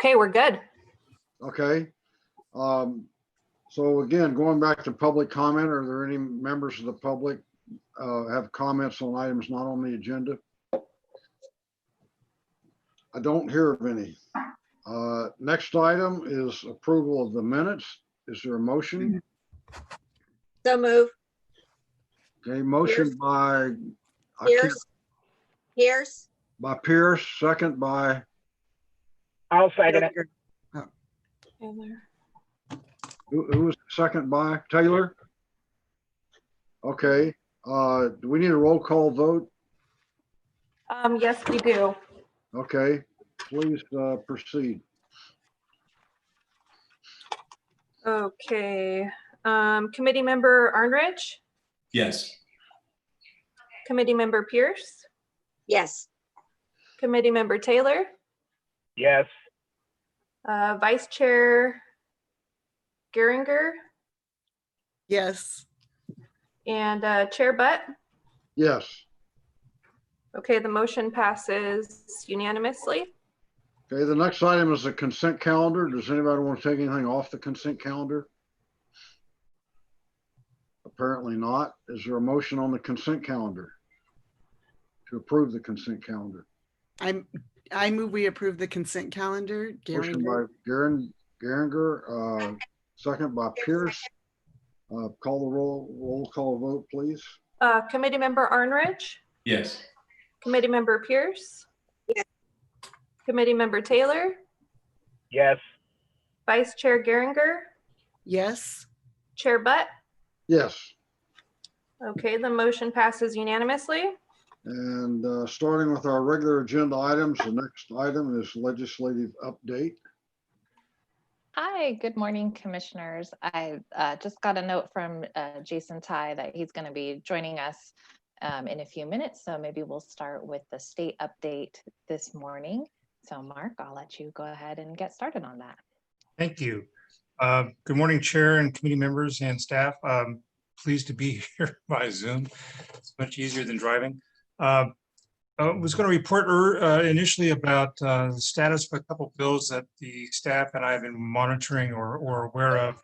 Okay, we're good. Okay. So again, going back to public comment, are there any members of the public have comments on items not on the agenda? I don't hear of any. Next item is approval of the minutes. Is there a motion? So move. Okay, motion Pierce. by I can't- Pierce. by Pierce, second by I'll second it. who was second by Taylor? Okay, do we need a roll call vote? Yes, we do. Okay, please proceed. Okay. Committee member Arnridge, Yes. committee member Pierce, Yes. committee member Taylor, Yes. vice chair Geringer, Yes. and chair Butt. Yes. Okay, the motion passes unanimously. Okay, the next item is the consent calendar. Does anybody want to take anything off the consent calendar? Apparently not. Is there a motion on the consent calendar to approve the consent calendar? I move we approve the consent calendar. Motion by Geringer, second by Pierce. Call the roll call vote, please. Committee member Arnridge, Yes. committee member Pierce. Yes. Committee member Taylor, Yes. vice chair Geringer, Yes. chair Butt. Yes. Okay, the motion passes unanimously. And starting with our regular agenda items, the next item is legislative update. Hi, good morning, commissioners. I just got a note from Jason Ty that he's going to be joining us in a few minutes. So maybe we'll start with the state update this morning. So Mark, I'll let you go ahead and get started on that. Thank you. Good morning, Chair and committee members and staff. Pleased to be here by Zoom. It's much easier than driving. I was going to report initially about the status of a couple of bills that the staff and I have been monitoring or aware of.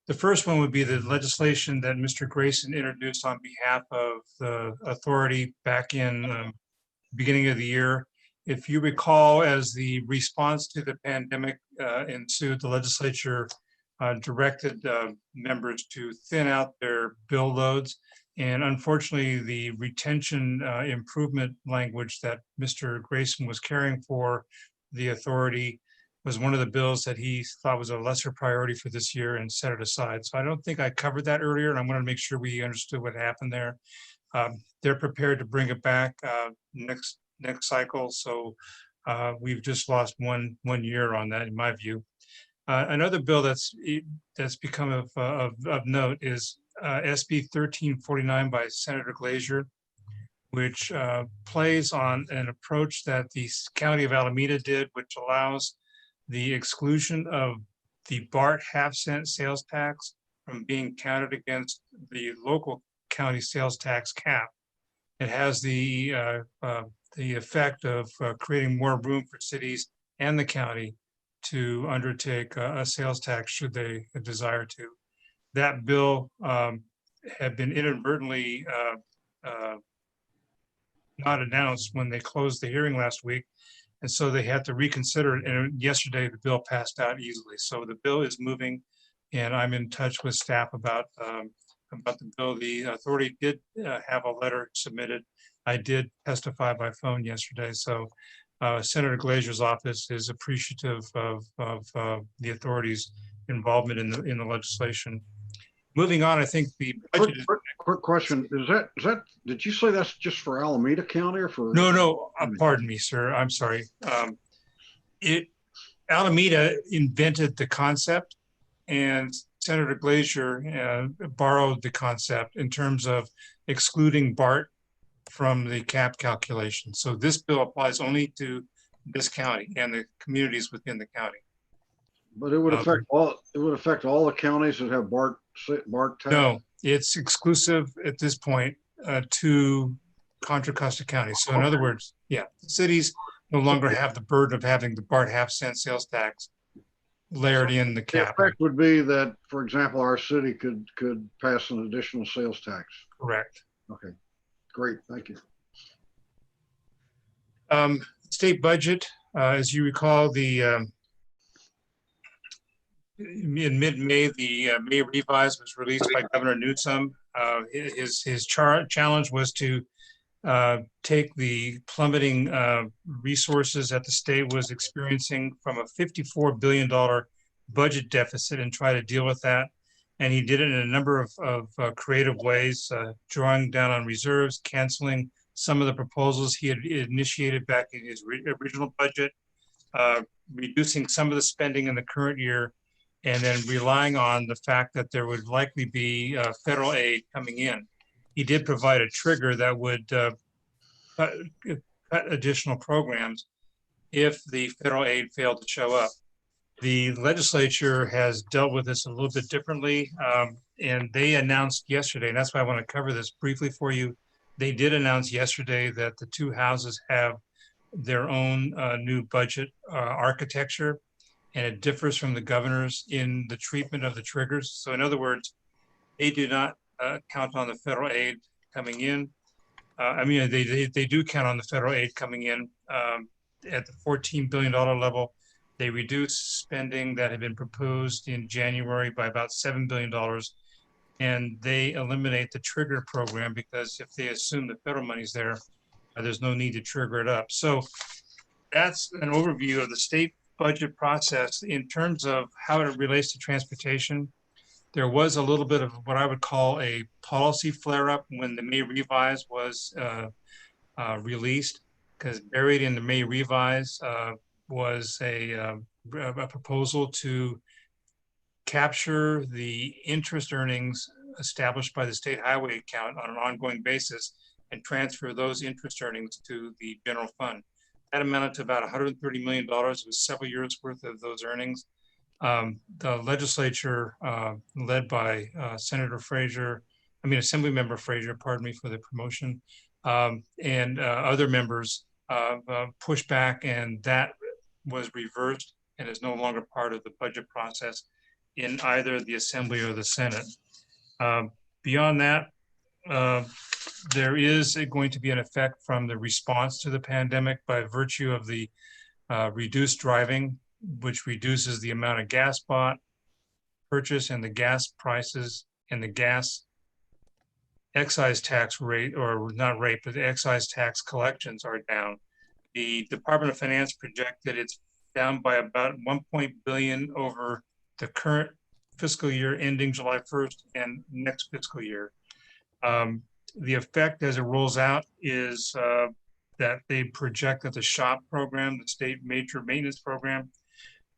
The first one would be the legislation that Mr. Grayson introduced on behalf of the authority back in beginning of the year. If you recall, as the response to the pandemic ensued, the legislature directed members to thin out their bill loads. And unfortunately, the retention improvement language that Mr. Grayson was carrying for the authority was one of the bills that he thought was a lesser priority for this year and set it aside. So I don't think I covered that earlier, and I wanted to make sure we understood what happened there. They're prepared to bring it back next cycle. So we've just lost one year on that, in my view. Another bill that's become of note is SB 1349 by Senator Glazer, which plays on an approach that the County of Alameda did, which allows the exclusion of the BART half-cent sales tax from being counted against the local county sales tax cap. It has the effect of creating more room for cities and the county to undertake a sales tax should they desire to. That bill had been inadvertently not announced when they closed the hearing last week. And so they had to reconsider it. And yesterday the bill passed out easily. So the bill is moving, and I'm in touch with staff about the bill. The authority did have a letter submitted. I did testify by phone yesterday. So Senator Glazer's office is appreciative of the authority's involvement in the legislation. Moving on, I think the budget is. Quick question. Is that, did you say that's just for Alameda County or for? No, pardon me, sir. I'm sorry. Alameda invented the concept, and Senator Glazer borrowed the concept in terms of excluding BART from the cap calculation. So this bill applies only to this county and the communities within the county. But it would affect all. It would affect all the counties that have BART tax. No, it's exclusive at this point to Contra Costa County. So in other words, yeah, cities no longer have the burden of having the BART half-cent sales tax layered in the The cap. effect would be that, for example, our city could pass an additional sales tax. Correct. Okay, great, thank you. State budget, as you recall, in mid-May, the May revise was released by Governor Newsom. His challenge was to take the plummeting resources that the state was experiencing from a $54 billion budget deficit and try to deal with that. And he did it in a number of creative ways, drawing down on reserves, canceling some of the proposals he had initiated back in his original budget, reducing some of the spending in the current year, and then relying on the fact that there would likely be federal aid coming in. He did provide a trigger that would cut additional programs if the federal aid failed to show up. The legislature has dealt with this a little bit differently, and they announced yesterday, and that's why I want to cover this briefly for you. They did announce yesterday that the two houses have their own new budget architecture, and it differs from the governor's in the treatment of the triggers. So in other words, they do not count on the federal aid coming in. They do count on the federal aid coming in at the $14 billion level. They reduce spending that had been proposed in January by about $7 billion. And they eliminate the trigger program because if they assume the federal money's there, there's no need to trigger it up. So that's an overview of the state budget process. In terms of how it relates to transportation, there was a little bit of what I would call a policy flare-up when the May revise was released, because buried in the May revise was a proposal to capture the interest earnings established by the state highway account on an ongoing basis and transfer those interest earnings to the general fund. That amounted to about $130 million. It was several years worth of those earnings. The legislature, led by Assembly Member Frazier, pardon me for the promotion, and other members pushed back, and that was reversed and is no longer part of the budget process in either the Assembly or the Senate. Beyond that, there is going to be an effect from the response to the pandemic by virtue of the reduced driving, which reduces the amount of gas bought, purchase, and the gas prices and the gas excise tax rate, or not rate, but the excise tax collections are down. The Department of Finance projected it's down by about $1 billion over the current fiscal year ending July 1st and next fiscal year. The effect as it rolls out is that they project that the SHOP program, the state major maintenance program,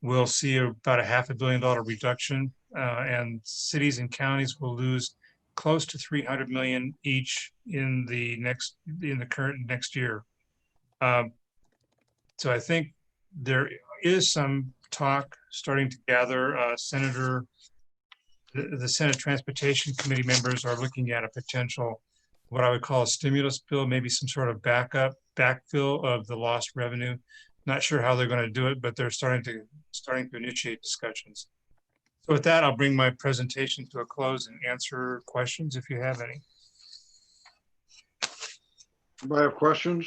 will see about a $500 million reduction, and cities and counties will lose close to $300 million each in the current next year. So I think there is some talk starting to gather. The Senate Transportation Committee members are looking at a potential, what I would call a stimulus bill, maybe some sort of backfill of the lost revenue. Not sure how they're going to do it, but they're starting to initiate discussions. So with that, I'll bring my presentation to a close and answer questions if you have any. Anybody have questions?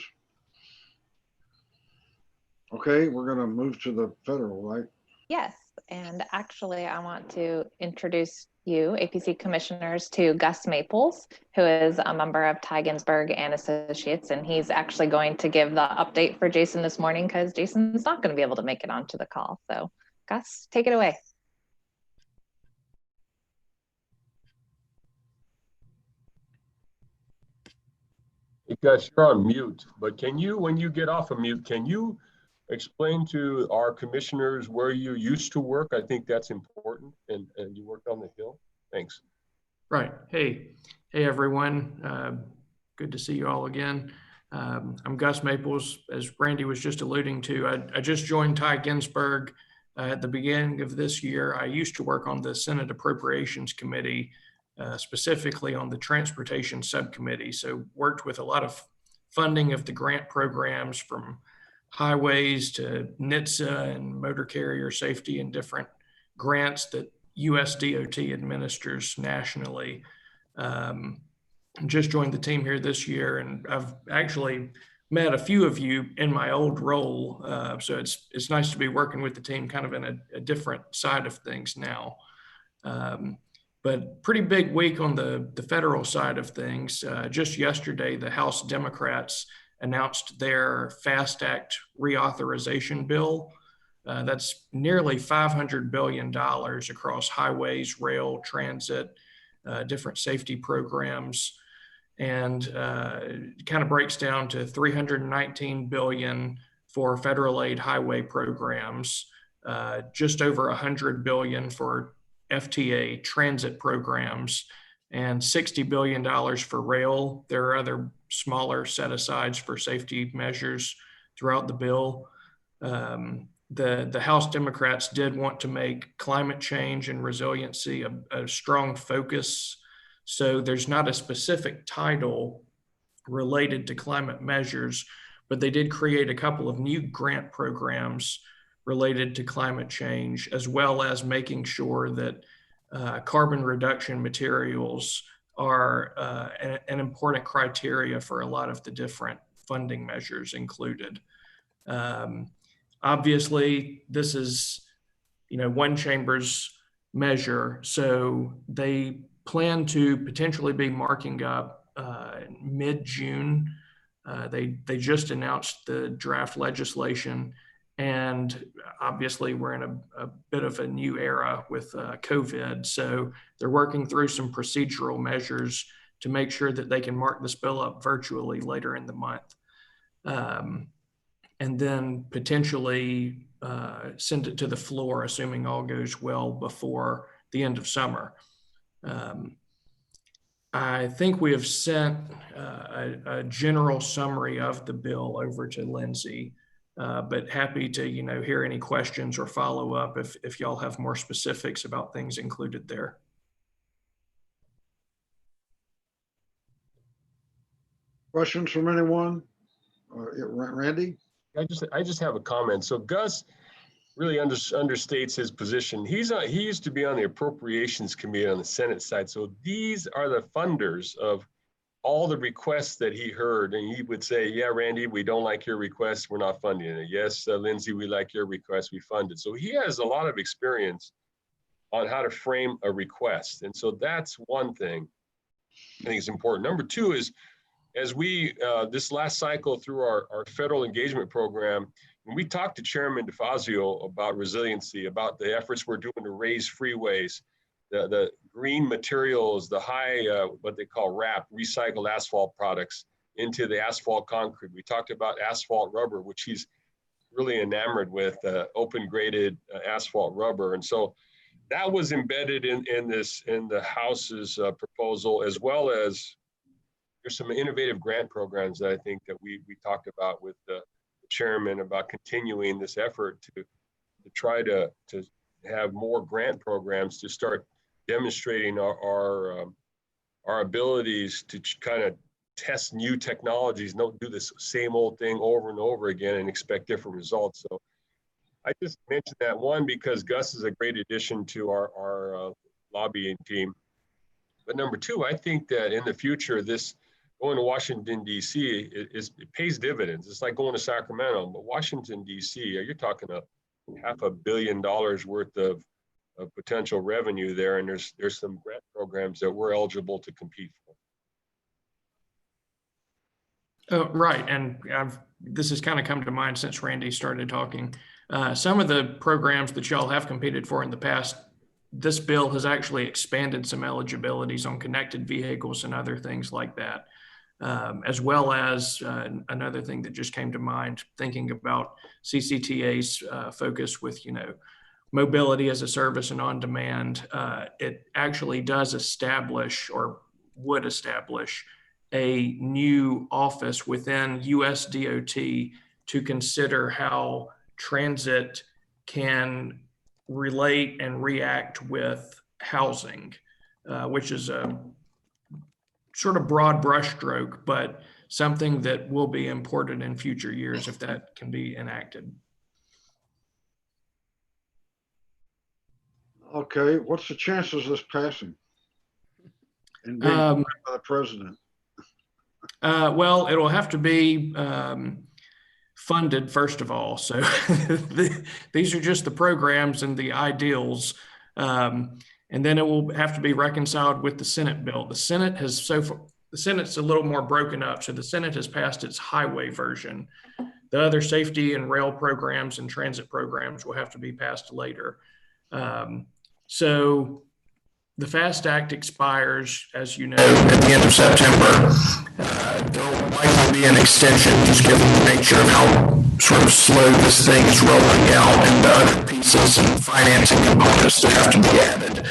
Okay, we're going to move to the federal, right? Yes, and actually I want to introduce you, APC commissioners, to Gus Maples, who is a member of Ty Ginsburg and Associates, and he's actually going to give the update for Jason this morning because Jason's not going to be able to make it onto the call. So Gus, take it away. Because you're on mute, but can you, when you get off of mute, can you explain to our commissioners where you used to work? I think that's important, and you worked on the Hill. Thanks. Right. Hey everyone. Good to see you all again. I'm Gus Maples, as Randy was just alluding to. I just joined Ty Ginsburg at the beginning of this year. I used to work on the Senate Appropriations Committee, specifically on the Transportation Subcommittee. So worked with a lot of funding of the grant programs from highways to NHTSA and motor carrier safety and different grants that US DOT administers nationally. Just joined the team here this year, and I've actually met a few of you in my old role. So it's nice to be working with the team kind of in a different side of things now. But pretty big week on the federal side of things. Just yesterday, the House Democrats announced their FAST Act reauthorization bill. That's nearly $500 billion across highways, rail, transit, different safety programs, and kind of breaks down to $319 billion for federal aid highway programs, just over $100 billion for FTA transit programs, and $60 billion for rail. There are other smaller set-asides for safety measures throughout the bill. The House Democrats did want to make climate change and resiliency a strong focus. So there's not a specific title related to climate measures, but they did create a couple of new grant programs related to climate change, as well as making sure that carbon reduction materials are an important criteria for a lot of the different funding measures included. Obviously, this is, one chamber's measure, so they plan to potentially be marking up mid-June. They just announced the draft legislation, and obviously we're in a bit of a new era with COVID, so they're working through some procedural measures to make sure that they can mark this bill up virtually later in the month. And then potentially send it to the floor, assuming all goes well before the end of summer. I think we have sent a general summary of the bill over to Lindsay, but happy to hear any questions or follow up if y'all have more specifics about things included there. Questions from anyone? Randy? I just have a comment. So Gus really understates his position. He used to be on the Appropriations Committee on the Senate side. So these are the funders of all the requests that he heard. And he would say, yeah, Randy, we don't like your request. We're not funding it. Yes, Lindsay, we like your request. We fund it. So he has a lot of experience on how to frame a request. And so that's one thing I think is important. Number two is, as we, this last cycle through our federal engagement program, when we talked to Chairman DeFazio about resiliency, about the efforts we're doing to raise freeways, the green materials, the high, what they call RAP, recycled asphalt products, into the asphalt concrete. We talked about asphalt rubber, which he's really enamored with, open graded asphalt rubber. And so that was embedded in the House's proposal, as well as there's some innovative grant programs that I think that we talked about with the chairman about continuing this effort to try to have more grant programs to start demonstrating our abilities to kind of test new technologies, don't do this same old thing over and over again and expect different results. So I just mentioned that, one, because Gus is a great addition to our lobbying team. But number two, I think that in the future, this going to Washington, D.C. it pays dividends. It's like going to Sacramento, but Washington, D.C., you're talking $500 million worth of potential revenue there. And there's some grant programs that we're eligible to compete for. Right. And this has kind of come to mind since Randy started talking. Some of the programs that y'all have competed for in the past, this bill has actually expanded some eligibilities on connected vehicles and other things like that. As well as another thing that just came to mind, thinking about CCTA's focus with, mobility as a service and on demand. It actually does establish, or would establish, a new office within US DOT to consider how transit can relate and react with housing, which is a sort of broad brushstroke, but something that will be important in future years if that can be enacted. Okay, what's the chances of this passing? And being Um, signed by the president? Well, it'll have to be funded first of all. So these are just the programs and the ideals. And then it will have to be reconciled with the Senate bill. The Senate has the Senate's a little more broken up. So the Senate has passed its highway version. The other safety and rail programs and transit programs will have to be passed later. So the FAST Act expires, as you know, at the end of September. There will likely be an extension, just given the nature of how sort of slow this thing is rolling out and the other pieces and financing components that have to be added.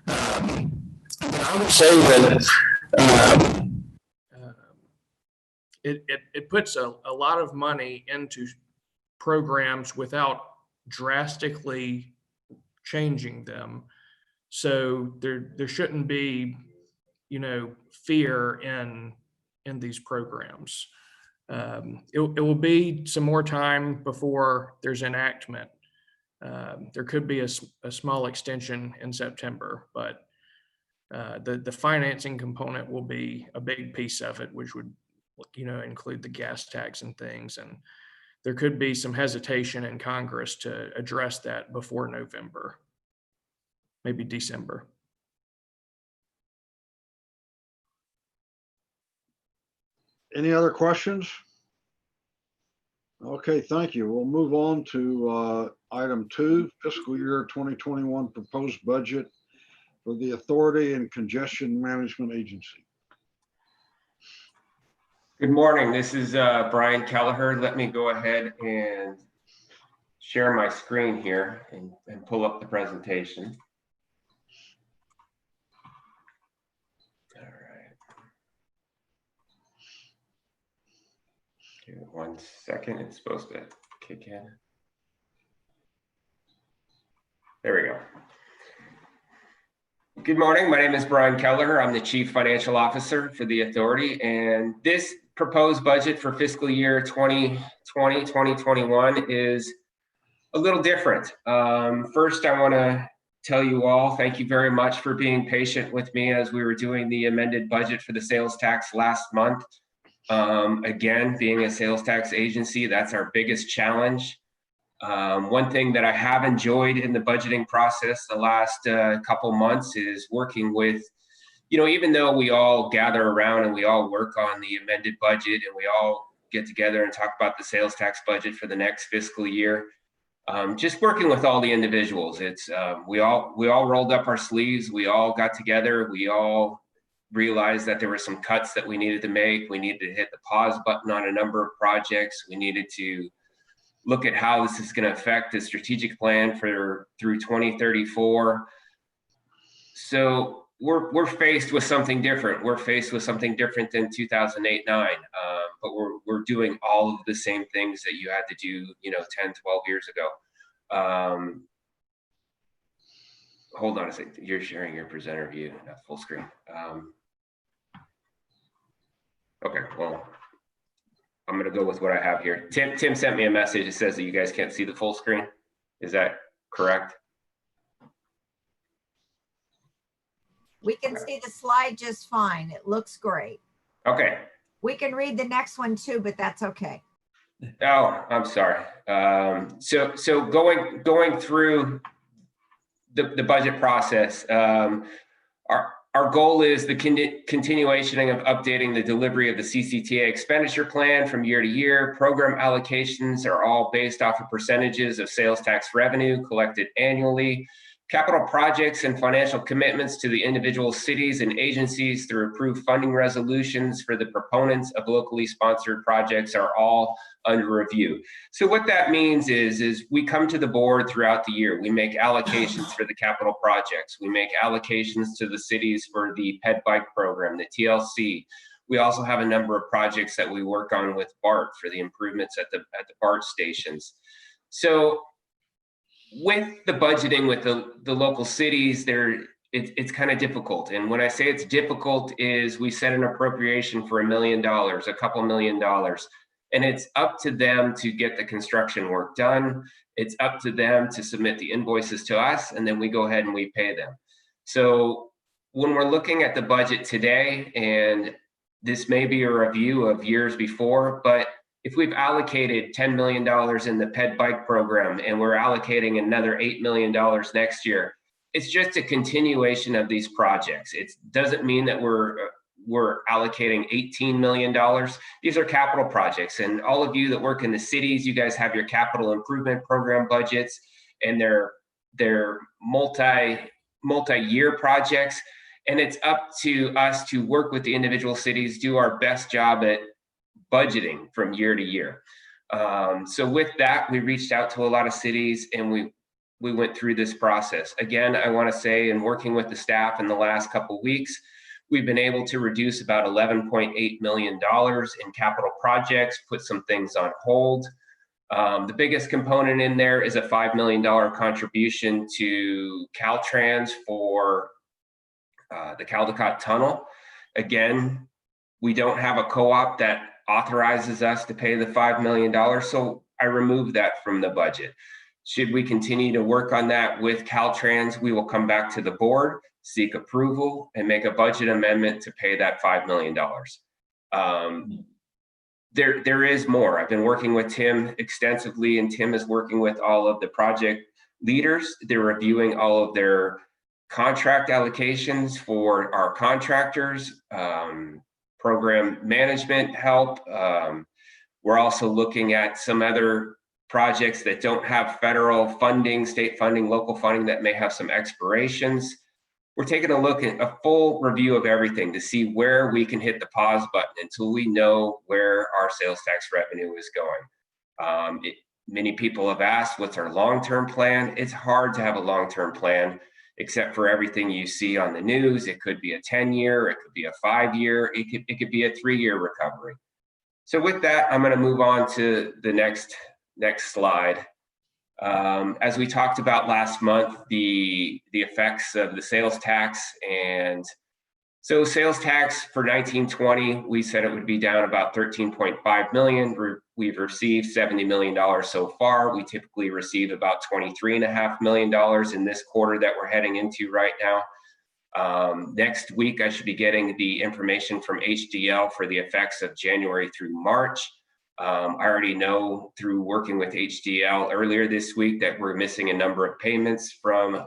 But I would say that it puts a lot of money into programs without drastically changing them. So there shouldn't be, fear in these programs. It will be some more time before there's enactment. There could be a small extension in September, but the financing component will be a big piece of it, which would, include the gas tax and things. And there could be some hesitation in Congress to address that before November, maybe December. Any other questions? Okay, thank you. We'll move on to item 2, fiscal year 2021 proposed budget for the Authority and Congestion Management Agency. Good morning. This is Brian Kelleher. Let me go ahead and share my screen here and pull up the presentation. All right. Give it 1 second. It's supposed to kick in. There we go. Good morning. My name is Brian Kelleher. I'm the Chief Financial Officer for the Authority, and this proposed budget for fiscal year 2020-2021 is a little different. First, I want to tell you all, thank you very much for being patient with me as we were doing the amended budget for the sales tax last month. Again, being a sales tax agency, that's our biggest challenge. One thing that I have enjoyed in the budgeting process the last couple months is working with, even though we all gather around and we all work on the amended budget and we all get together and talk about the sales tax budget for the next fiscal year, just working with all the individuals. It's we all rolled up our sleeves. We all got together. We all realized that there were some cuts that we needed to make. We needed to hit the pause button on a number of projects. We needed to look at how this is going to affect the strategic plan through 2034. So we're faced with something different. We're faced with something different than 2008-9, but we're doing all of the same things that you had to do, 10, 12 years ago. Hold on a second. You're sharing your presenter view, not full screen. Okay, well, I'm going to go with what I have here. Tim sent me a message. It says that you guys can't see the full screen. Is that correct? We can see the slide just fine. It looks great. Okay. We can read the next one too, but that's okay. Oh, I'm sorry. So going through the budget process, our goal is the continuation of updating the delivery of the CCTA expenditure plan from year to year. Program allocations are all based off of percentages of sales tax revenue collected annually. Capital projects and financial commitments to the individual cities and agencies through approved funding resolutions for the proponents of locally sponsored projects are all under review. So what that means is we come to the board throughout the year. We make allocations for the capital projects. We make allocations to the cities for the ped bike program, the TLC. We also have a number of projects that we work on with BART for the improvements at the BART stations. So with the budgeting with the local cities, there it's kind of difficult. And when I say it's difficult is we set an appropriation for $1 million, a couple $1 million, and it's up to them to get the construction work done. It's up to them to submit the invoices to us, and then we go ahead and we pay them. So when we're looking at the budget today, and this may be a review of years before, but if we've allocated $10 million in the PED bike program and we're allocating another $8 million next year, it's just a continuation of these projects. It doesn't mean that we're allocating $18 million. These are capital projects, and all of you that work in the cities, you guys have your capital improvement program budgets, and they're multi-year projects. And it's up to us to work with the individual cities, do our best job at budgeting from year to year. So with that, we reached out to a lot of cities, and we went through this process. Again, I want to say, in working with the staff in the last couple of weeks, we've been able to reduce about $11.8 million in capital projects, put some things on hold. The biggest component in there is a $5 million contribution to Caltrans for the Caldecott Tunnel. Again, we don't have a co-op that authorizes us to pay the $5 million, so I removed that from the budget. Should we continue to work on that with Caltrans, we will come back to the board, seek approval, and make a budget amendment to pay that $5 million. There is more. I've been working with Tim extensively, and Tim is working with all of the project leaders. They're reviewing all of their contract allocations for our contractors, program management help. We're also looking at some other projects that don't have federal funding, state funding, local funding that may have some expirations. We're taking a look at a full review of everything to see where we can hit the pause button until we know where our sales tax revenue is going. Many people have asked, what's our long-term plan? It's hard to have a long-term plan, except for everything you see on the news. It could be a 10-year, it could be a 5-year, it could be a 3-year recovery. So with that, I'm gonna move on to the next slide. As we talked about last month, the effects of the sales tax. And so sales tax for 1920, we said it would be down about 13.5 million. We've received $70 million so far. We typically receive about $23.5 million in this quarter that we're heading into right now. Next week, I should be getting the information from HDL for the effects of January through March. I already know through working with HDL earlier this week that we're missing a number of payments from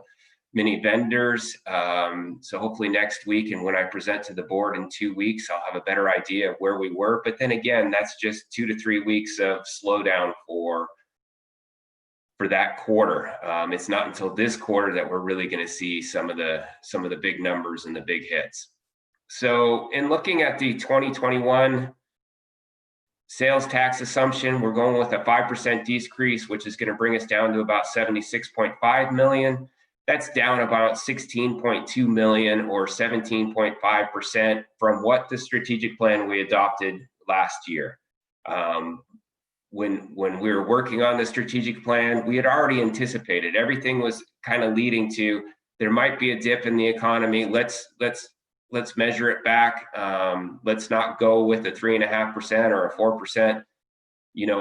many vendors. So hopefully next week, and when I present to the board in 2 weeks, I'll have a better idea of where we were. But then again, that's just 2 to 3 weeks of slowdown for that quarter. It's not until this quarter that we're really going to see some of the big numbers and the big hits. So in looking at the 2021 sales tax assumption, we're going with a 5% decrease, which is going to bring us down to about 76.5 million. That's down about 16.2 million or 17.5% from what the strategic plan we adopted last year. When we were working on the strategic plan, we had already anticipated everything was kind of leading to there might be a dip in the economy. Let's measure it back. Let's not go with a 3.5% or a 4%,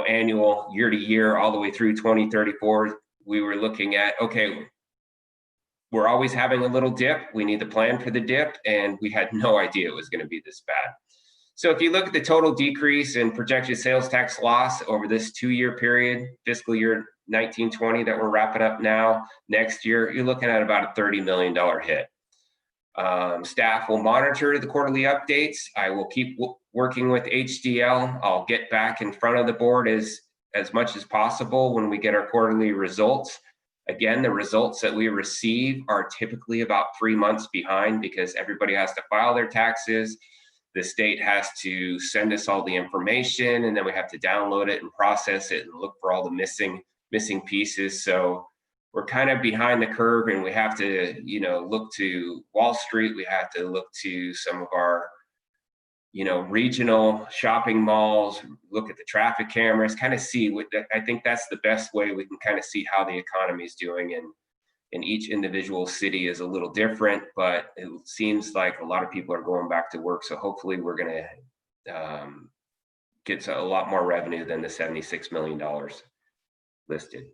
annual year to year all the way through 2034. We were looking at, okay, we're always having a little dip. We need to plan for the dip, and we had no idea it was going to be this bad. So if you look at the total decrease in projected sales tax loss over this 2-year period, fiscal year 1920 that we're wrapping up now, next year, you're looking at about a $30 million hit. Staff will monitor the quarterly updates. I will keep working with HDL. I'll get back in front of the board as much as possible when we get our quarterly results. Again, the results that we receive are typically about 3 months behind because everybody has to file their taxes. The state has to send us all the information, and then we have to download it and process it and look for all the missing pieces. So we're kind of behind the curve, and we have to, look to Wall Street. We have to look to some of our, regional shopping malls, look at the traffic cameras, kind of see what I think that's the best way we can kind of see how the economy is doing and each individual city is a little different, but it seems like a lot of people are going back to work. So hopefully we're going to get a lot more revenue than the $76 million listed.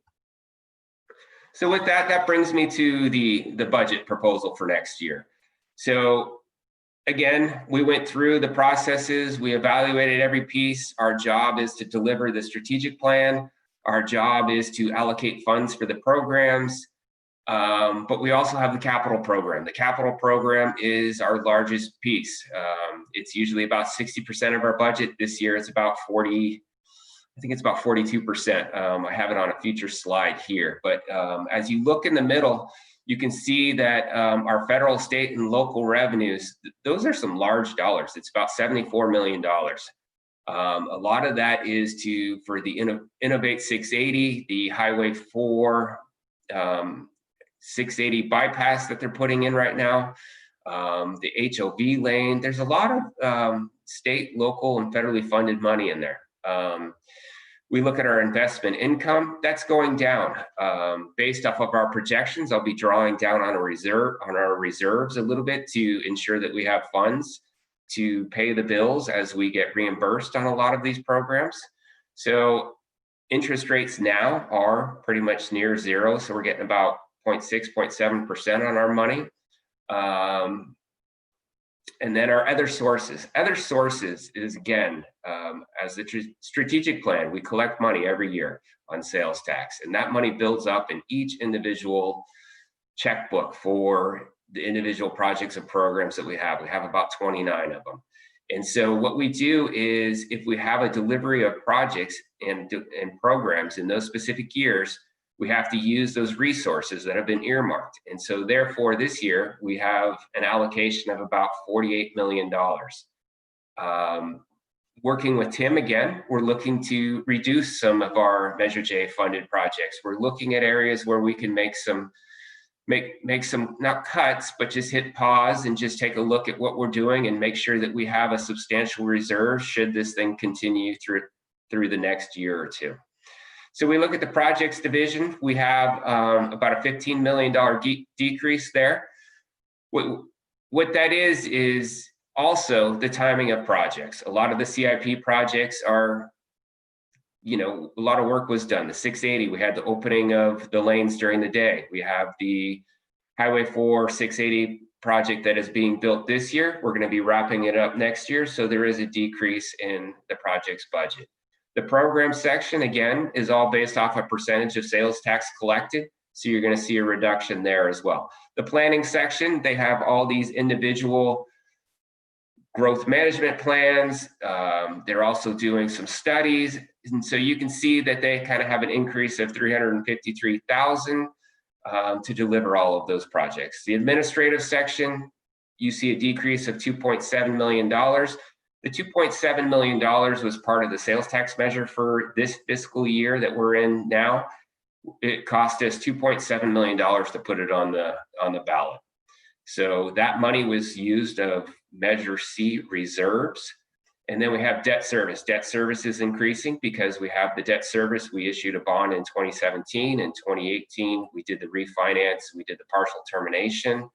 So with that, that brings me to the budget proposal for next year. So again, we went through the processes, we evaluated every piece. Our job is to deliver the strategic plan. Our job is to allocate funds for the programs. But we also have the capital program. The capital program is our largest piece. It's usually about 60% of our budget. This year it's about 40, I think it's about 42%. I have it on a future slide here. But as you look in the middle, you can see that our federal, state, and local revenues, those are some large dollars. It's about $74 million. A lot of that is for the Innovate 680, the Highway 4 680 bypass that they're putting in right now, the HOV lane. There's a lot of state, local, and federally funded money in there. We look at our investment income, that's going down. Based off of our projections, I'll be drawing down on our reserves a little bit to ensure that we have funds to pay the bills as we get reimbursed on a lot of these programs. So interest rates now are pretty much near zero. So we're getting about 0.6, 0.7% on our money. And then our other sources. Other sources is, again, as the strategic plan, we collect money every year on sales tax, and that money builds up in each individual checkbook for the individual projects and programs that we have. We have about 29 of them. And so what we do is, if we have a delivery of projects and programs in those specific years, we have to use those resources that have been earmarked. And so therefore this year we have an allocation of about $48 million. Working with Tim again, we're looking to reduce some of our Measure J funded projects. We're looking at areas where we can make some, not cuts, but just hit pause and just take a look at what we're doing and make sure that we have a substantial reserve should this thing continue through the next year or two. So we look at the projects division. We have about a $15 million decrease there. What that is also the timing of projects. A lot of the CIP projects are, a lot of work was done. The 680, we had the opening of the lanes during the day. We have the Highway 4 680 project that is being built this year. We're going to be wrapping it up next year. So there is a decrease in the project's budget. The program section, again, is all based off a percentage of sales tax collected. So you're going to see a reduction there as well. The planning section, they have all these individual growth management plans. They're also doing some studies. And so you can see that they kind of have an increase of $353,000 to deliver all of those projects. The administrative section, you see a decrease of $2.7 million. The $2.7 million was part of the sales tax measure for this fiscal year that we're in now. It cost us $2.7 million to put it on the ballot. So that money was used of Measure C reserves. And then we have debt service. Debt service is increasing because we have the debt service. We issued a bond in 2017. In 2018, we did the refinance. We did the partial termination.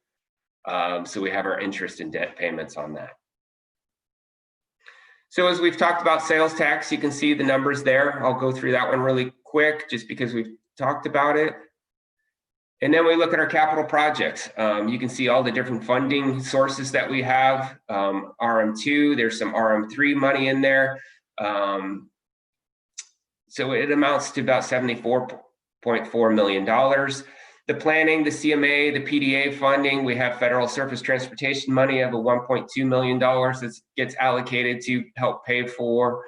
So we have our interest and debt payments on that. So as we've talked about sales tax, you can see the numbers there. I'll go through that one really quick just because we've talked about it. And then we look at our capital projects. You can see all the different funding sources that we have. RM2, there's some RM3 money in there. So it amounts to about $74.4 million. The planning, the CMA, the PDA funding, we have federal surface transportation money of a $1.2 million that gets allocated to help pay for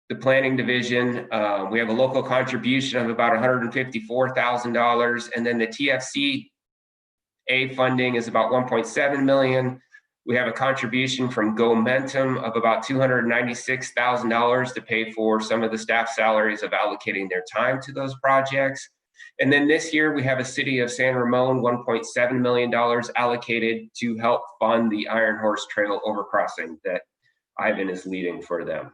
the planning division. We have a local contribution of about $154,000. And then the TFCA funding is about $1.7 million. We have a contribution from GoMentum of about $296,000 to pay for some of the staff salaries of allocating their time to those projects. And then this year we have a City of San Ramon, $1.7 million allocated to help fund the Iron Horse Trail overcrossing that Ivan is leading for them.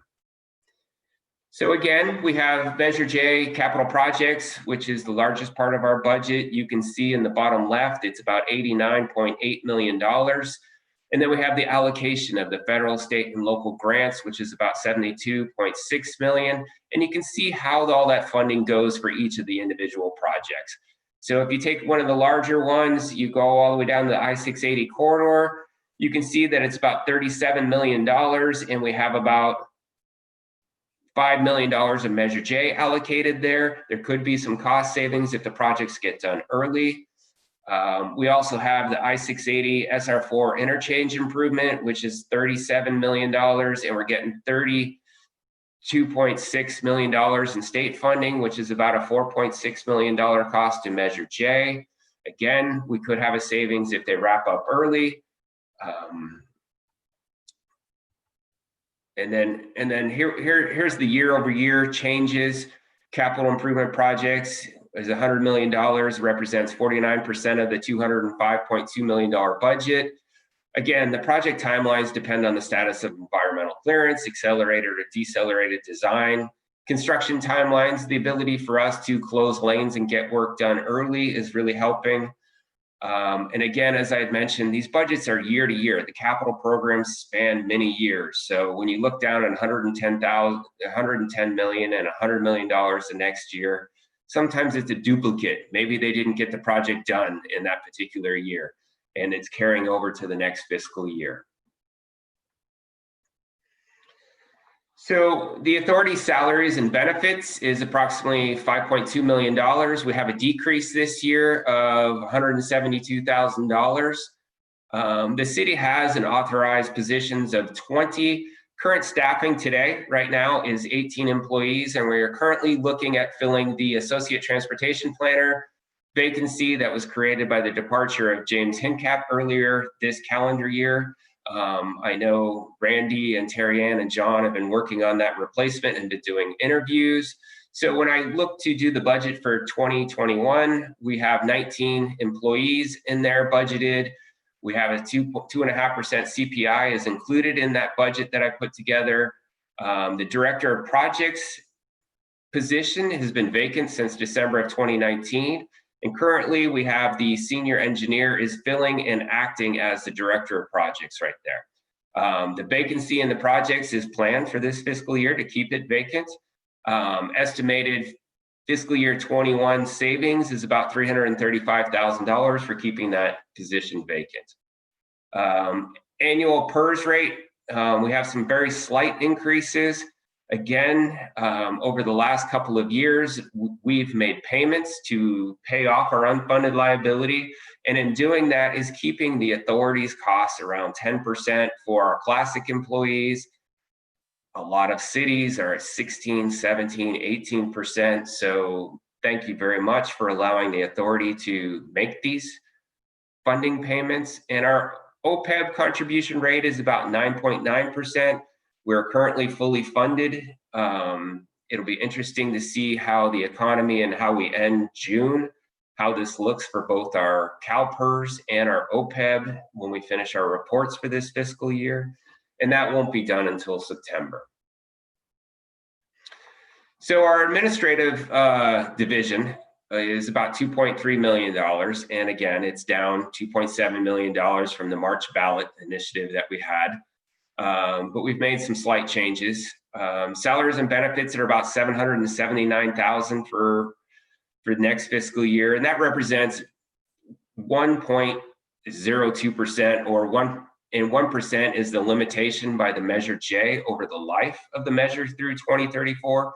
So again, we have Measure J capital projects, which is the largest part of our budget. You can see in the bottom left, it's about $89.8 million. And then we have the allocation of the federal, state, and local grants, which is about $72.6 million. And you can see how all that funding goes for each of the individual projects. So if you take one of the larger ones, you go all the way down the I-680 corridor, you can see that it's about $37 million, and we have about $5 million of Measure J allocated there. There could be some cost savings if the projects get done early. We also have the I-680 SR4 interchange improvement, which is $37 million, and we're getting $32.6 million in state funding, which is about a $4.6 million cost to Measure J. Again, we could have a savings if they wrap up early. And then here's the year-over-year changes. Capital improvement projects is $100 million, represents 49% of the $205.2 million budget. Again, the project timelines depend on the status of environmental clearance, accelerated or decelerated design. Construction timelines, the ability for us to close lanes and get work done early is really helping. And again, as I had mentioned, these budgets are year to year. The capital programs span many years. So when you look down at $110 million and $100 million the next year, sometimes it's a duplicate. Maybe they didn't get the project done in that particular year, and it's carrying over to the next fiscal year. So the authority's salaries and benefits is approximately $5.2 million. We have a decrease this year of $172,000. The city has an authorized positions of 20. Current staffing today, right now, is 18 employees, and we are currently looking at filling the associate transportation planner vacancy that was created by the departure of James Hincap earlier this calendar year. I know Randy and Terry Ann and John have been working on that replacement and been doing interviews. So when I look to do the budget for 2021, we have 19 employees in there budgeted. We have a 2.5% CPI is included in that budget that I put together. The director of projects position has been vacant since December of 2019. And currently we have the senior engineer is filling and acting as the director of projects right there. The vacancy in the projects is planned for this fiscal year to keep it vacant. Estimated fiscal year 21 savings is about $335,000 for keeping that position vacant. Annual PERS rate, we have some very slight increases. Again, over the last couple of years, we've made payments to pay off our unfunded liability. And in doing that is keeping the authority's costs around 10% for our classic employees. A lot of cities are at 16, 17, 18%. So thank you very much for allowing the authority to make these funding payments. And our OPEB contribution rate is about 9.9%. We're currently fully funded. It'll be interesting to see how the economy and how we end June, how this looks for both our CalPERS and our OPEB when we finish our reports for this fiscal year. And that won't be done until September. So our administrative division is about $2.3 million. And again, it's down $2.7 million from the March ballot initiative that we had. But we've made some slight changes. Salaries and benefits are about $779,000 for next fiscal year. And that represents 1.02% or 1% is the limitation by the Measure J over the life of the measure through 2034.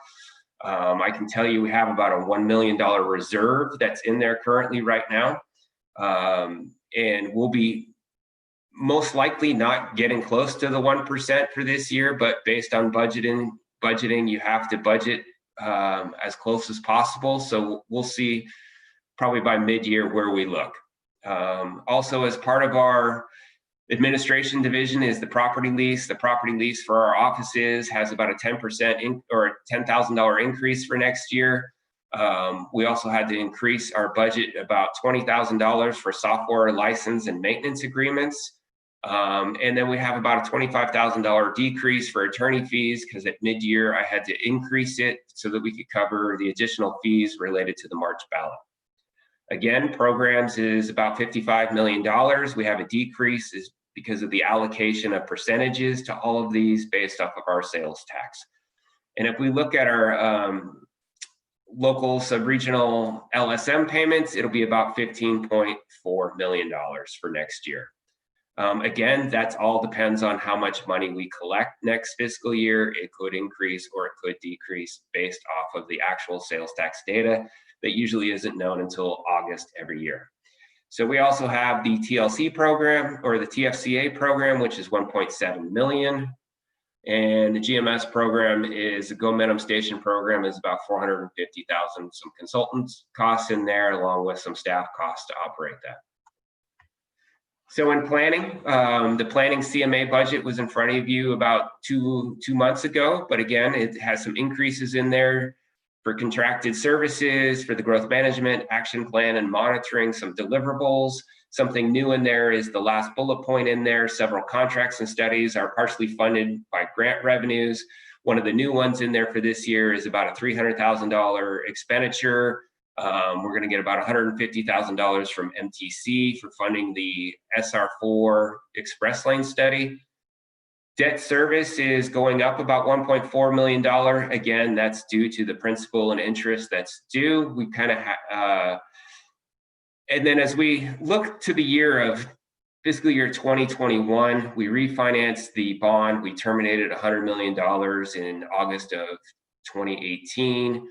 I can tell you we have about a $1 million reserve that's in there currently right now. And we'll be most likely not getting close to the 1% for this year, but based on budgeting, you have to budget as close as possible. So we'll see probably by mid-year where we look. Also, as part of our administration division is the property lease. The property lease for our offices has about a 10% or $10,000 increase for next year. We also had to increase our budget about $20,000 for software license and maintenance agreements. And then we have about a $25,000 decrease for attorney fees because at mid-year I had to increase it so that we could cover the additional fees related to the March ballot. Again, programs is about $55 million. We have a decrease is because of the allocation of percentages to all of these based off of our sales tax. And if we look at our local sub-regional LSM payments, it'll be about $15.4 million for next year. Again, that's all depends on how much money we collect next fiscal year. It could increase or it could decrease based off of the actual sales tax data that usually isn't known until August every year. So we also have the TLC program or the TFCA program, which is 1.7 million. And the GMS program is a Go Minimum Station program is about 450,000, some consultants costs in there along with some staff costs to operate that. So in planning, the planning CMA budget was in front of you about two months ago, but again, it has some increases in there for contracted services, for the growth management, action plan and monitoring, some deliverables. Something new in there is the last bullet point in there. Several contracts and studies are partially funded by grant revenues. One of the new ones in there for this year is about a $300,000 expenditure. We're going to get about $150,000 from MTC for funding the SR4 express lane study. Debt service is going up about $1.4 million. Again, that's due to the principal and interest that's due. We kind of and then as we look to the year of fiscal year 2021, we refinanced the bond. We terminated $100 million in August of 2018.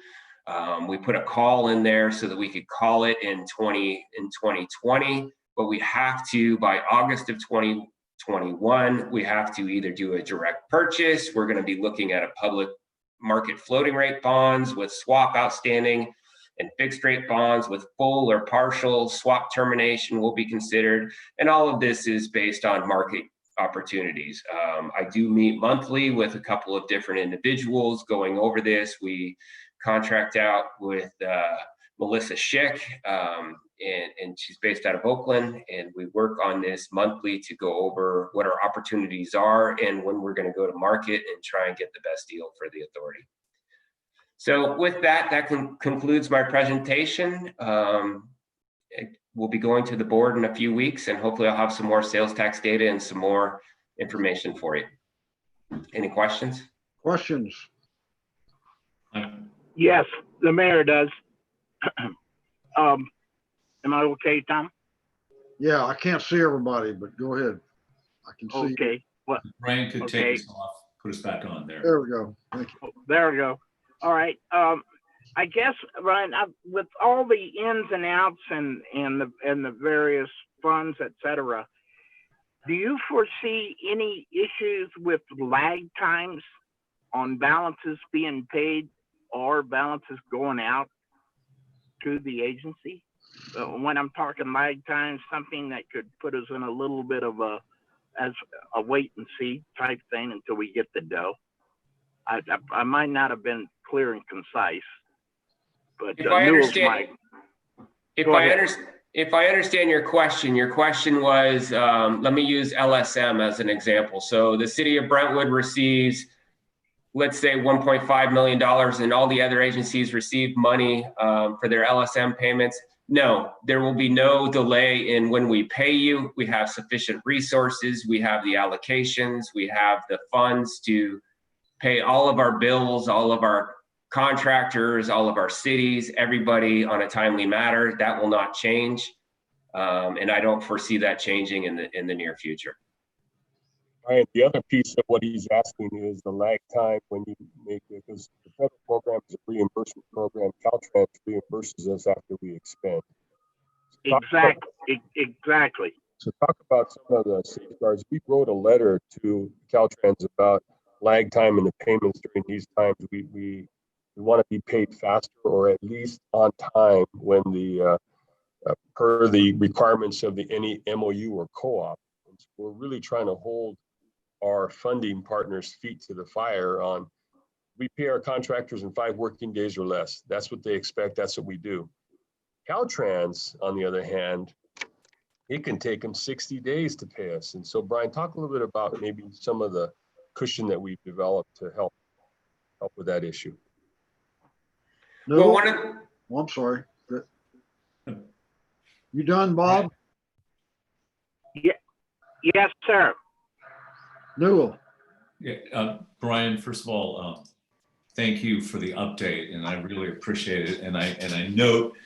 We put a call in there so that we could call it in 2020, but we have to, by August of 2021, we have to either do a direct purchase. We're going to be looking at a public market floating rate bonds with swap outstanding, and fixed rate bonds with full or partial swap termination will be considered. And all of this is based on market opportunities. I do meet monthly with a couple of different individuals going over this. We contract out with Melissa Schick, and she's based out of Oakland, and we work on this monthly to go over what our opportunities are and when we're going to go to market and try and get the best deal for the authority. So with that, concludes my presentation. We'll be going to the board in a few weeks, and hopefully I'll have some more sales tax data and some more information for you. Any questions? Questions? Yes, the mayor does. Am I okay, Tom? Yeah, I can't see everybody, but go ahead. I can see. Okay. What? Brian could Okay. take us off, put us back on there. There we go. Thank you. There we go. All right. I guess, Brian, with all the ins and outs and the various funds, et cetera, do you foresee any issues with lag times on balances being paid or balances going out to the agency? When I'm talking lag times, something that could put us in a little bit of a wait and see type thing until we get the dough. I might not have been clear and concise, but If I understand your question was, let me use LSM as an example. So the city of Brentwood receives, let's say $1.5 million, and all the other agencies receive money for their LSM payments. No, there will be no delay in when we pay you. We have sufficient resources. We have the allocations. We have the funds to pay all of our bills, all of our contractors, all of our cities, everybody on a timely manner. That will not change. And I don't foresee that changing in the near future. Right. The other piece of what he's asking is the lag time when you make it, because the federal program is a reimbursement program. Caltrans reimburses us after we expend. Exactly. So talk about some of the safeguards. We wrote a letter to Caltrans about lag time in the payments during these times. We want to be paid faster or at least on time when the per the requirements of any MOU or co-op. So we're really trying to hold our funding partners' feet to the fire on, we pay our contractors in 5 working days or less. That's what they expect. That's what we do. Caltrans, on the other hand, it can take them 60 days to pay us. And so Brian, talk a little bit about maybe some of the cushion that we've developed to help with that issue. No, Well, I'm sorry. You done, Bob? Yes, sir. Newell? Yeah, Brian, first of all, thank you for the update, and I really appreciate it. And I note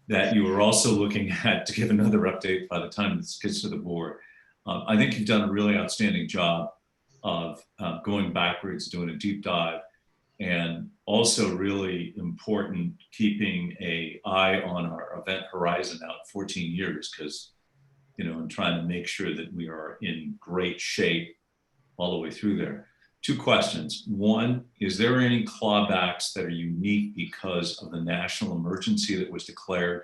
that you were also looking to give another update by the time this gets to the board. I think you've done a really outstanding job of going backwards, doing a deep dive, and also really important keeping an eye on our event horizon out 14 years, because, you know, and trying to make sure that we are in great shape all the way through there. Two questions. One, is there any clawbacks that are unique because of the national emergency that was declared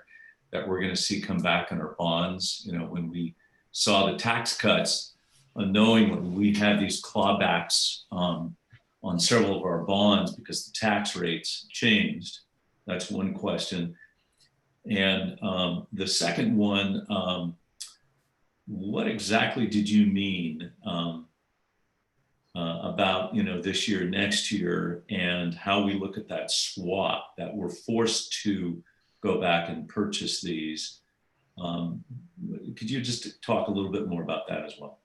that we're going to see come back in our bonds? You know, when we saw the tax cuts, unknowingly we had these clawbacks on several of our bonds because the tax rates changed. That's one question. And the second one, what exactly did you mean about, you know, this year, next year, and how we look at that swap that we're forced to go back and purchase these? Could you just talk a little bit more about that as well?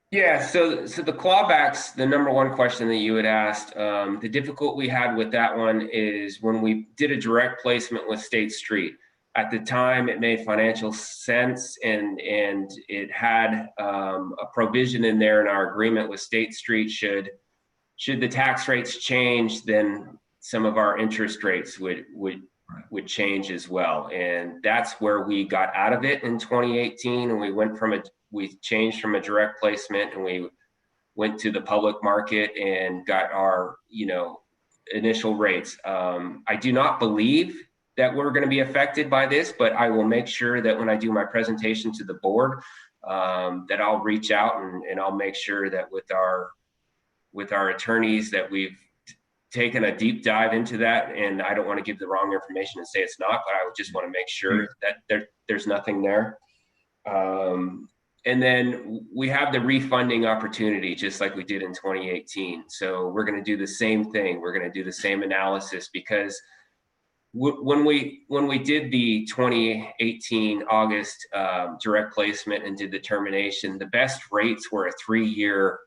Yeah, so the clawbacks, the number one question that you had asked, the difficulty we had with that one is when we did a direct placement with State Street. At the time, it made financial sense, and it had a provision in there in our agreement with State Street. Should the tax rates change, then some of our interest rates would change as well. And that's where we got out of it in 2018, and we changed from a direct placement, and we went to the public market and got our, you know, initial rates. I do not believe that we're going to be affected by this, but I will make sure that when I do my presentation to the board, that I'll reach out and I'll make sure that with our attorneys that we've taken a deep dive into that. And I don't want to give the wrong information and say it's not, but I would just want to make sure that there's nothing there. And then we have the refunding opportunity, just like we did in 2018. So we're going to do the same thing. We're going to do the same analysis, because when we did the 2018 August direct placement and did the termination, the best rates were a three-year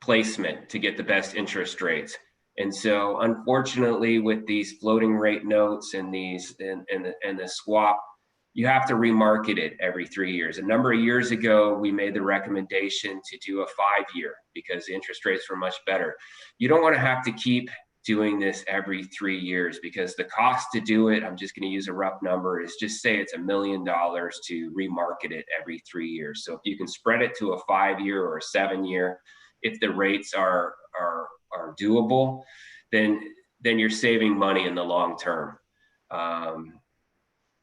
placement to get the best interest rates. And so unfortunately, with these floating rate notes and these and the swap, you have to remarket it every 3 years. A number of years ago, we made the recommendation to do a 5-year because the interest rates were much better. You don't want to have to keep doing this every 3 years, because the cost to do it, I'm just going to use a rough number, is just say it's $1 million to remarket it every 3 years. So if you can spread it to a 5-year or a 7-year, if the rates are doable, then you're saving money in the long term.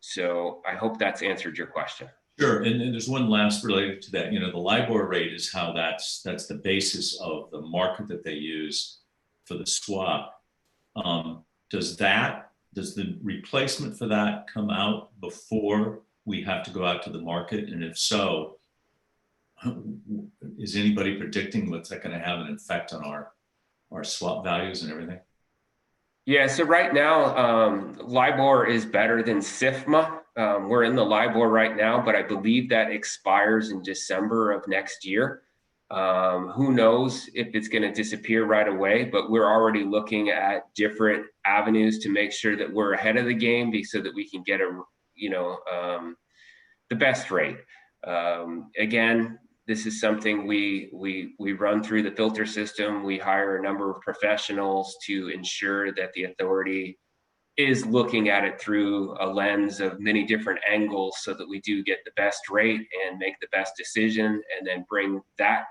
So I hope that's answered your question. Sure, and there's one last related to that. You know, the LIBOR rate is how that's the basis of the market that they use for the swap. Does the replacement for that come out before we have to go out to the market? And if so, is anybody predicting what's that going to have an effect on our swap values and everything? Yeah, so right now, LIBOR is better than SIFMA. We're in the LIBOR right now, but I believe that expires in December of next year. Who knows if it's going to disappear right away, but we're already looking at different avenues to make sure that we're ahead of the game, so that we can get the best rate. Again, this is something we run through the filter system. We hire a number of professionals to ensure that the authority is looking at it through a lens of many different angles, so that we do get the best rate and make the best decision, and then bring that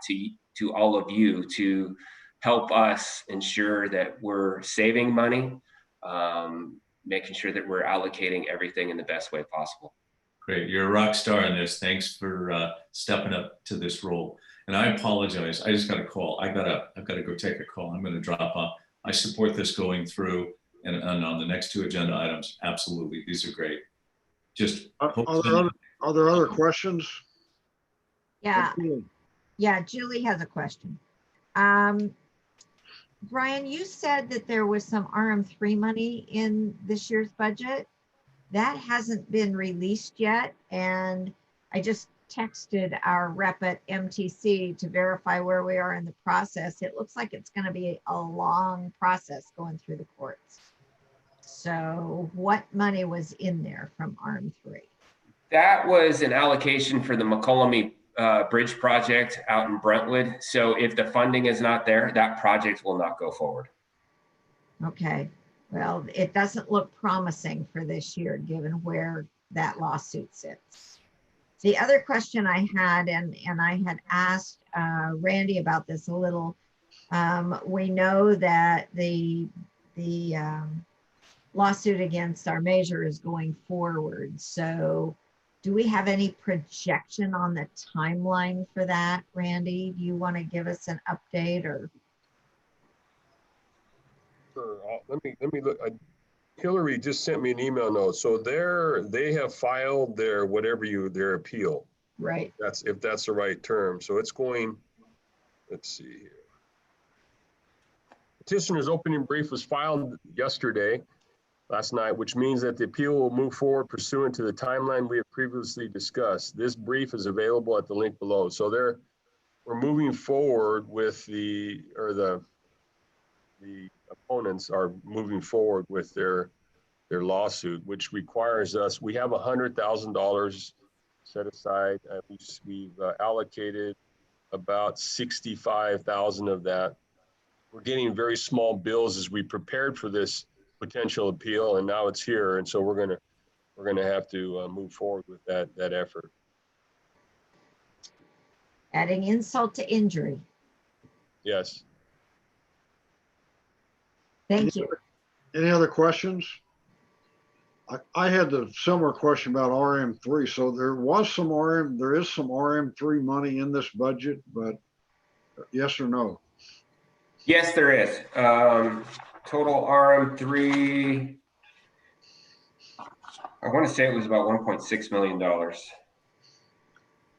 to all of you to help us ensure that we're saving money, making sure that we're allocating everything in the best way possible. Great, you're a rock star in this. Thanks for stepping up to this role. And I apologize, I just got a call. I've got to go take a call. I'm going to drop off. I support this going through. And on the next two agenda items, absolutely, these are great. Just Are there other questions? Yeah, yeah, Julie has a question. Brian, you said that there was some RM3 money in this year's budget. That hasn't been released yet, and I just texted our rep at MTC to verify where we are in the process. It looks like it's going to be a long process going through the courts. So what money was in there from RM3? That was an allocation for the McCollum Bridge project out in Brentwood. So if the funding is not there, that project will not go forward. Okay, well, it doesn't look promising for this year, given where that lawsuit sits. The other question I had, and I had asked Randy about this a little, we know that the lawsuit against our measure is going forward. So do we have any projection on the timeline for that, Randy? Do you want to give us an update or? Sure. Let me look. Hillary just sent me an email note. So they have filed their their appeal. Right. If that's the right term. So it's going, let's see here. Petitioner's opening brief was filed last night, which means that the appeal will move forward pursuant to the timeline we have previously discussed. This brief is available at the link below. So we're moving forward with the opponents are moving forward with their lawsuit, which requires us, we have $100,000 set aside. We've allocated about 65,000 of that. We're getting very small bills as we prepared for this potential appeal, and now it's here. And so we're gonna have to move forward with that effort. Adding insult to injury. Yes. Thank you. Any other questions? I had the similar question about RM3. So there is some RM3 money in this budget, but yes or no? Yes, there is. Total RM3, I want to say it was about $1.6 million.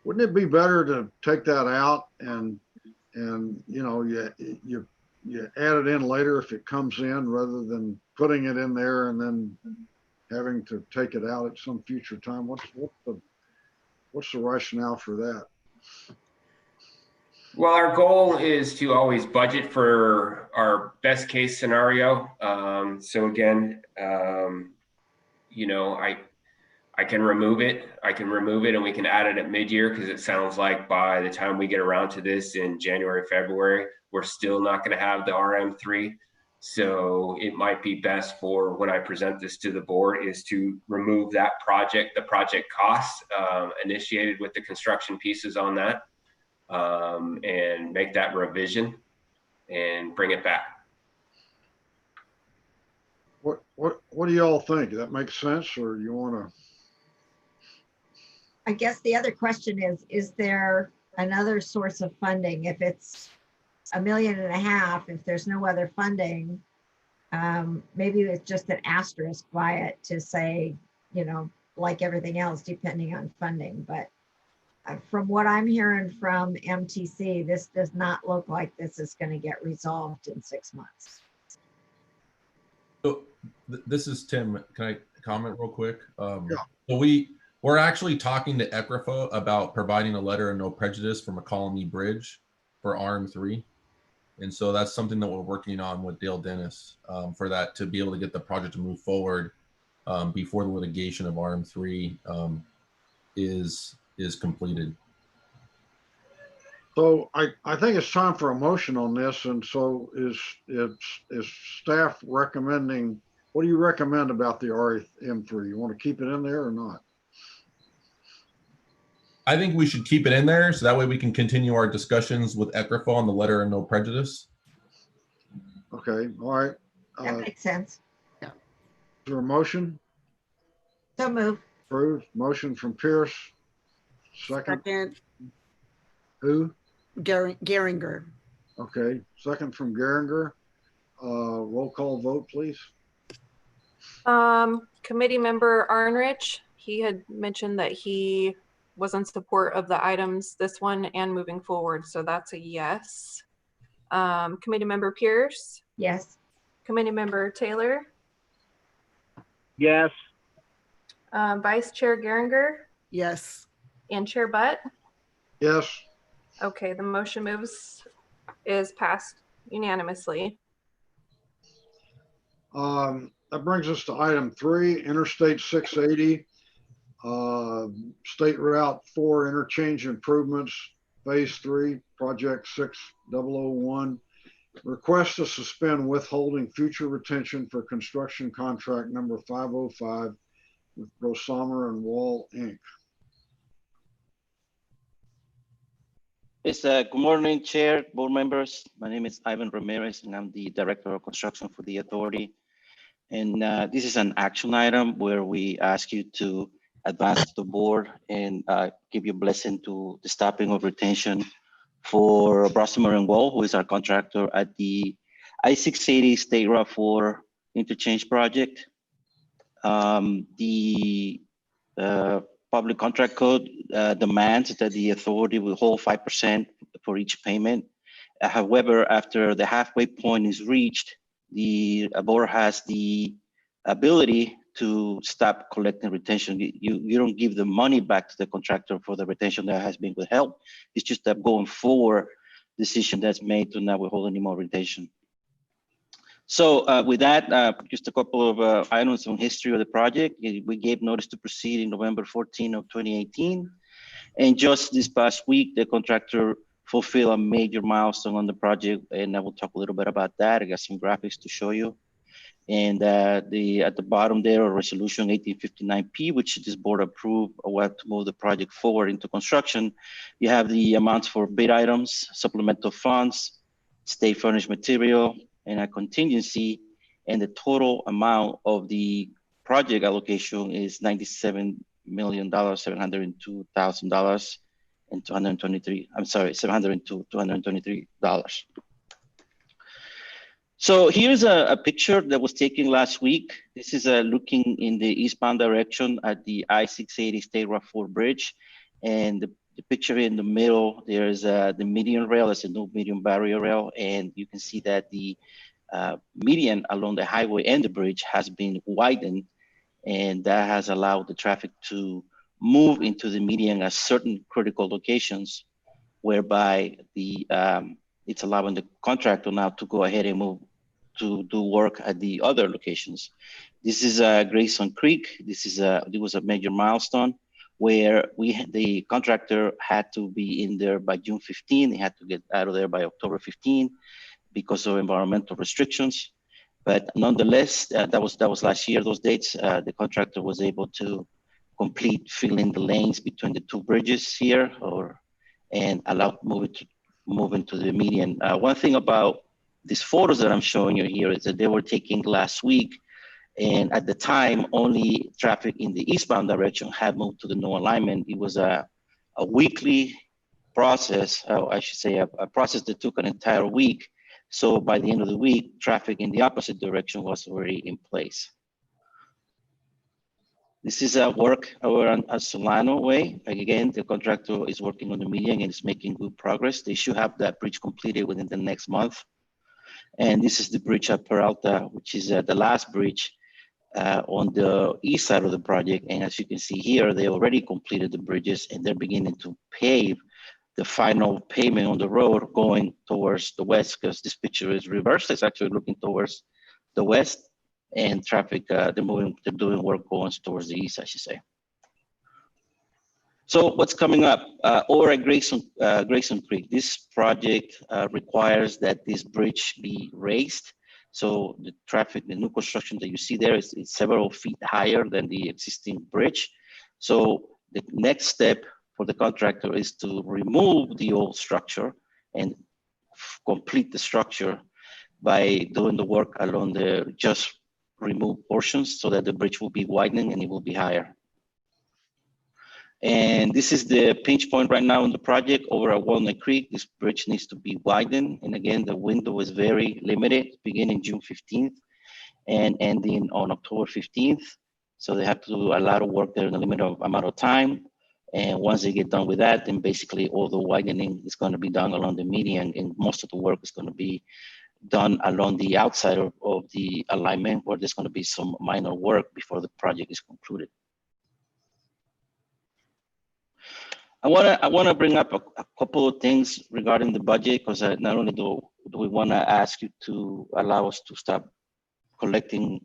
Wouldn't it be better to take that out and you add it in later if it comes in, rather than putting it in there and then having to take it out at some future time? What's the rationale for that? Well, our goal is to always budget for our best case scenario. So again, I can remove it. And we can add it at mid-year, because it sounds like by the time we get around to this in January, February, we're still not going to have the RM3. So it might be best for when I present this to the board is to remove that project, the project costs initiated with the construction pieces on that, and make that revision and bring it back. What do y'all think? That makes sense, or you want to? I guess the other question is there another source of funding? If it's $1.5 million, if there's no other funding, maybe it's just an asterisk by it to say, like everything else, depending on funding. But from what I'm hearing from MTC, this does not look like this is going to get resolved in 6 months. So this is Tim. Can I comment real quick? Yeah. So we're actually talking to ECRFA about providing a letter of no prejudice for McCollum Bridge for RM3. And so that's something that we're working on with Dale Dennis for that, to be able to get the project to move forward before the litigation of RM3 is completed. So I think it's time for a motion on this. And so is staff recommending, what do you recommend about the RM3? You want to keep it in there or not? I think we should keep it in there so that way we can continue our discussions with ECRFA on the letter of no prejudice. Okay, all right. That makes sense. Is there a motion? So move. Approved. Motion from Pierce. Second. Who? Geringer. Okay, second from Geringer. Roll call vote, please. Committee member Arnrich, he had mentioned that he was in support of the items, this one and moving forward, so that's a yes. Committee member Pierce, Yes. committee member Taylor, Yes. Vice Chair Geringer, Yes. and Chair Butt. Yes. Okay, the motion is passed unanimously. That brings us to item 3, Interstate 680, State Route 4 interchange improvements, Phase 3, Project 6001. Request to suspend withholding future retention for construction contract number 505 with Brosamer and Wall, Inc. Yes, good morning, Chair, board members. My name is Ivan Ramirez, and I'm the Director of Construction for the Authority. And this is an action item where we ask you to advance to the board and give your blessing to the stopping of retention for Brosamer and Wall, who is our contractor at the I-680 State Route 4 interchange project. The Public Contract Code demands that the authority will hold 5% for each payment. However, after the halfway point is reached, the board has the ability to stop collecting retention. You don't give the money back to the contractor for the retention that has been withheld. It's just that going forward decision that's made to not withhold any more retention. So with that, just a couple of items on history of the project. We gave notice to proceed in November 14 of 2018. And just this past week, the contractor fulfilled a major milestone on the project. And I will talk a little bit about that. I got some graphics to show you. And at the bottom there, resolution 1859P, which this board approved to move the project forward into construction. You have the amounts for bid items, supplemental funds, state furnished material, and a contingency, and the total amount of the project allocation is $97,702,000 and $223. So here's a picture that was taken last week. This is looking in the eastbound direction at the I-680 State Route 4 bridge. And the picture in the middle, there's the median rail, that's a new median barrier rail. And you can see that the median along the highway and the bridge has been widened. And that has allowed the traffic to move into the median at certain critical locations, whereby it's allowing the contractor now to go ahead and move to do work at the other locations. This is Grayson Creek. This was a major milestone where the contractor had to be in there by June 15. He had to get out of there by October 15 because of environmental restrictions. But nonetheless, that was last year, those dates, the contractor was able to complete filling the lanes between the two bridges here and allow moving to the median. One thing about these photos that I'm showing you here is that they were taken last week. And at the time, only traffic in the eastbound direction had moved to the no alignment. It was a weekly process, I should say a process that took an entire week. So by the end of the week, traffic in the opposite direction was already in place. This is work over on Solano Way. Again, the contractor is working on the median and is making good progress. They should have that bridge completed within the next month. And this is the bridge at Peralta, which is the last bridge on the east side of the project. And as you can see here, they already completed the bridges and they're beginning to pave the final pavement on the road going towards the west, because this picture is reversed. It's actually looking towards the west, and traffic, they're doing work going towards the east, I should say. So what's coming up? Over at Grayson Creek, this project requires that this bridge be raised. So the traffic, the new construction that you see there is several feet higher than the existing bridge. So the next step for the contractor is to remove the old structure and complete the structure by doing the work along the just removed portions so that the bridge will be widening and it will be higher. And this is the pinch point right now in the project over at Walnut Creek. This bridge needs to be widened. And again, the window is very limited, beginning June 15th. and ending on October 15th. So they have to do a lot of work there in a limited amount of time. And once they get done with that, then basically all the widening is going to be done along the median, and most of the work is going to be done along the outside of the alignment, where there's going to be some minor work before the project is concluded. I want to bring up a couple of things regarding the budget, because not only do we want to ask you to allow us to stop collecting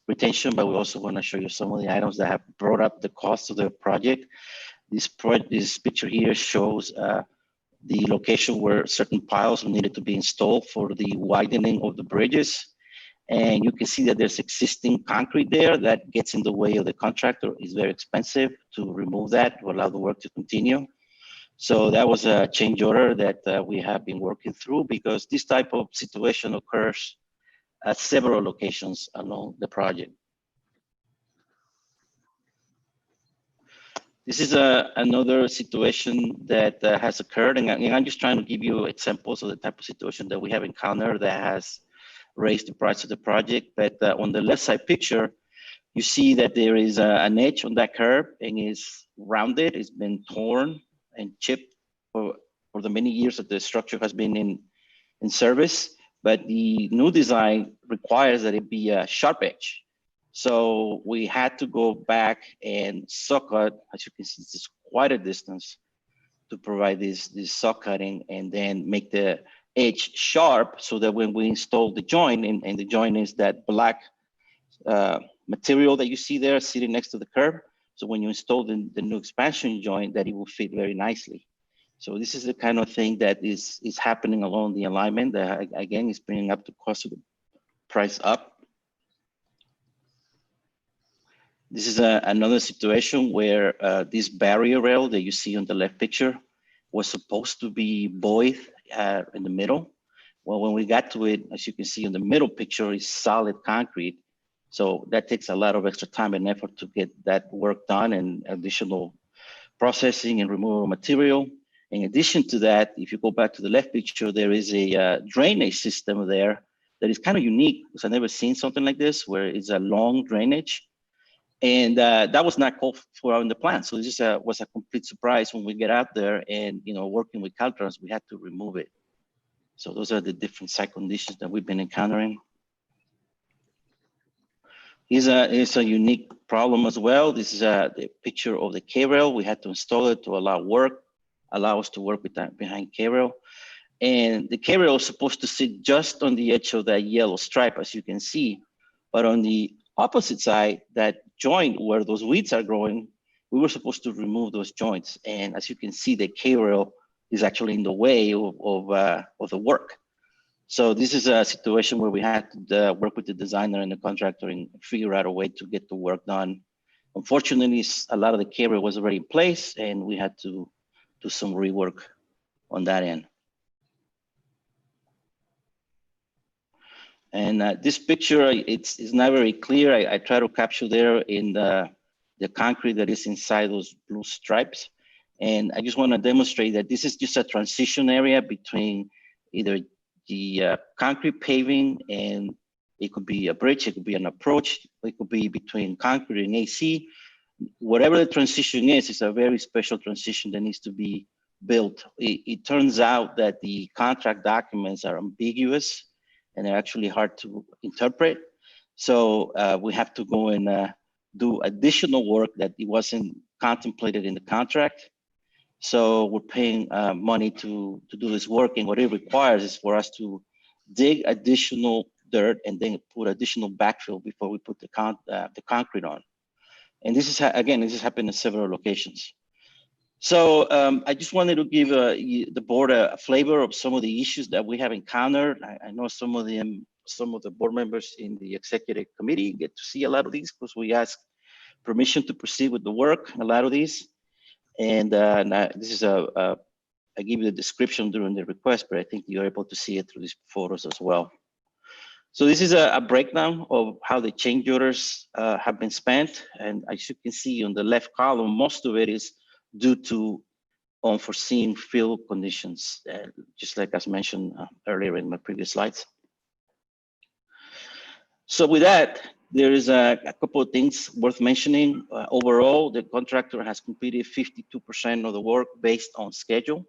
retention, but we also want to show you some of the items that have brought up the cost of the project. This picture here shows the location where certain piles needed to be installed for the widening of the bridges. And you can see that there's existing concrete there that gets in the way of the contractor. It's very expensive to remove that to allow the work to continue. So that was a change order that we have been working through, because this type of situation occurs at several locations along the project. This is another situation that has occurred, and I'm just trying to give you examples of the type of situation that we have encountered that has raised the price of the project. But on the left side picture, you see that there is an edge on that curb, and it's rounded. It's been torn and chipped for the many years that the structure has been in service. But the new design requires that it be a sharp edge. So we had to go back and saw cut. As you can see, it's quite a distance to provide this saw cutting, and then make the edge sharp, so that when we install the joint, and the joint is that black material that you see there sitting next to the curb. So when you install the new expansion joint, that it will fit very nicely. So this is the kind of thing that is happening along the alignment that, again, is bringing up the cost of the price up. This is another situation where this barrier rail that you see on the left picture was supposed to be buoyed in the middle. Well, when we got to it, as you can see in the middle picture, is solid concrete. So that takes a lot of extra time and effort to get that work done, and additional processing and removal of material. In addition to that, if you go back to the left picture, there is a drainage system there that is kind of unique, because I've never seen something like this, where it's a long drainage. And that was not called for in the plan. So this was a complete surprise when we get out there, and working with Caltrans, we had to remove it. So those are the different site conditions that we've been encountering. It's a unique problem as well. This is the picture of the K-rail. We had to install it to allow us to work with that behind K-rail. And the K-rail is supposed to sit just on the edge of that yellow stripe, as you can see. But on the opposite side, that joint where those weeds are growing, we were supposed to remove those joints. And as you can see, the K-rail is actually in the way of the work. So this is a situation where we had to work with the designer and the contractor and figure out a way to get the work done. Unfortunately, a lot of the K-rail was already in place, and we had to do some rework on that end. And this picture, it's not very clear. I try to capture there in the concrete that is inside those blue stripes. And I just want to demonstrate that this is just a transition area between either the concrete paving, and it could be a bridge, it could be an approach, it could be between concrete and AC. Whatever the transition is, it's a very special transition that needs to be built. It turns out that the contract documents are ambiguous, and they're actually hard to interpret. So we have to go and do additional work that it wasn't contemplated in the contract. So we're paying money to do this work, and what it requires is for us to dig additional dirt and then put additional backfill before we put the concrete on. And this is, again, this has happened in several locations. So I just wanted to give the board a flavor of some of the issues that we have encountered. I know some of the board members in the executive committee get to see a lot of these, because we ask permission to proceed with the work, a lot of these. And this is I give you the description during the request, but I think you're able to see it through these photos as well. So this is a breakdown of how the change orders have been spent. And as you can see on the left column, most of it is due to unforeseen field conditions, just like as mentioned earlier in my previous slides. So with that, there is a couple of things worth mentioning. Overall, the contractor has completed 52% of the work based on schedule.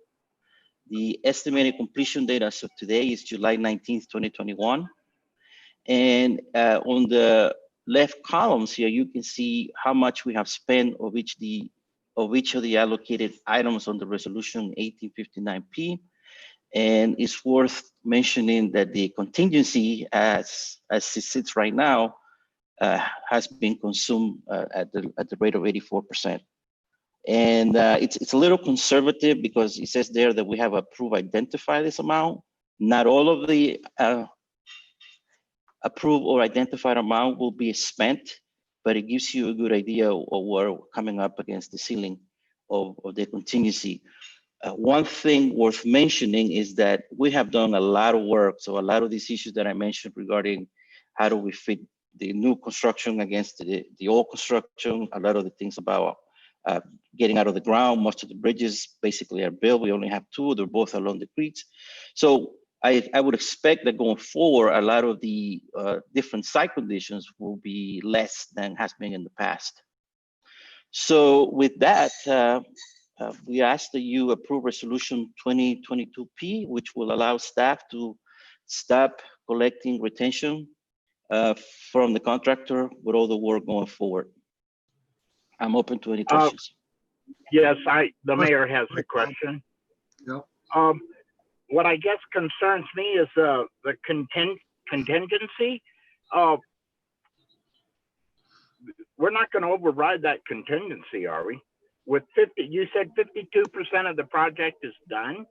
The estimated completion date as of today is July 19th, 2021. And on the left columns here, you can see how much we have spent of each of the allocated items on the resolution 1859P. And it's worth mentioning that the contingency as it sits right now has been consumed at the rate of 84%. And it's a little conservative because it says there that we have approved identify this amount. Not all of the approved or identified amount will be spent, but it gives you a good idea of where we're coming up against the ceiling of the contingency. One thing worth mentioning is that we have done a lot of work. So a lot of these issues that I mentioned regarding how do we fit the new construction against the old construction, a lot of the things about getting out of the ground, most of the bridges basically are built. We only have two, they're both along the creeks. So I would expect that going forward, a lot of the different site conditions will be less than has been in the past. So with that, we ask that you approve resolution 2022P, which will allow staff to stop collecting retention from the contractor with all the work going forward. I'm open to any questions. Yes, the mayor has a question. Yep. What I guess concerns me is the contingency. We're not going to override that contingency, are we? With 50, you said 52% of the project is done.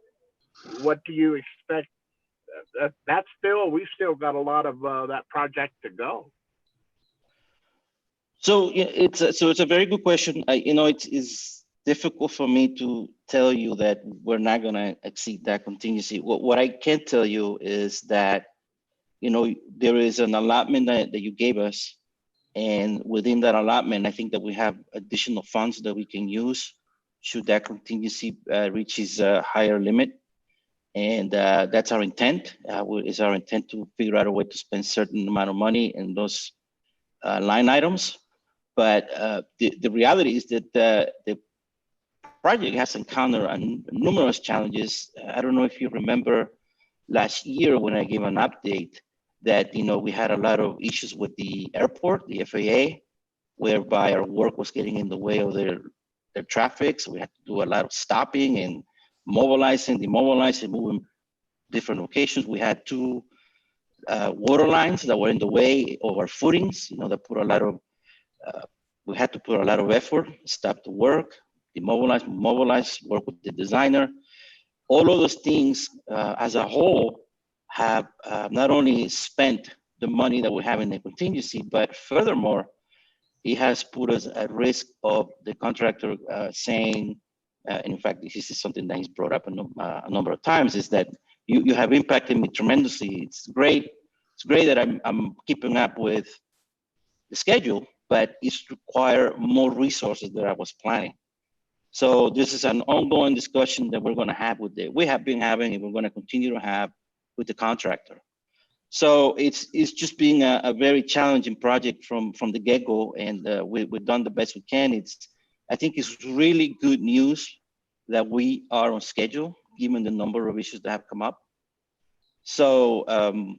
What do you expect? We've still got a lot of that project to go. So it's a very good question. It's difficult for me to tell you that we're not going to exceed that contingency. What I can tell you is that, there is an allotment that you gave us. And within that allotment, I think that we have additional funds that we can use should that contingency reaches a higher limit. And that's our intent. It's our intent to figure out a way to spend certain amount of money in those line items. But the reality is that the project has encountered numerous challenges. I don't know if you remember last year when I gave an update that we had a lot of issues with the airport, the FAA, whereby our work was getting in the way of their traffic. So we had to do a lot of stopping and mobilizing, demobilizing, moving different locations. We had two water lines that were in the way of our footings. That put a lot of we had to put a lot of effort, stop the work, demobilize, mobilize, work with the designer. All of those things as a whole have not only spent the money that we have in the contingency, but furthermore, it has put us at risk of the contractor saying, and in fact, this is something that he's brought up a number of times, is that you have impacted me tremendously. It's great that I'm keeping up with the schedule, but it's require more resources than I was planning. So this is an ongoing discussion that we're going to have we have been having, and we're going to continue to have with the contractor. So it's just being a very challenging project from the get-go, and we've done the best we can. I think it's really good news that we are on schedule, given the number of issues that have come up. So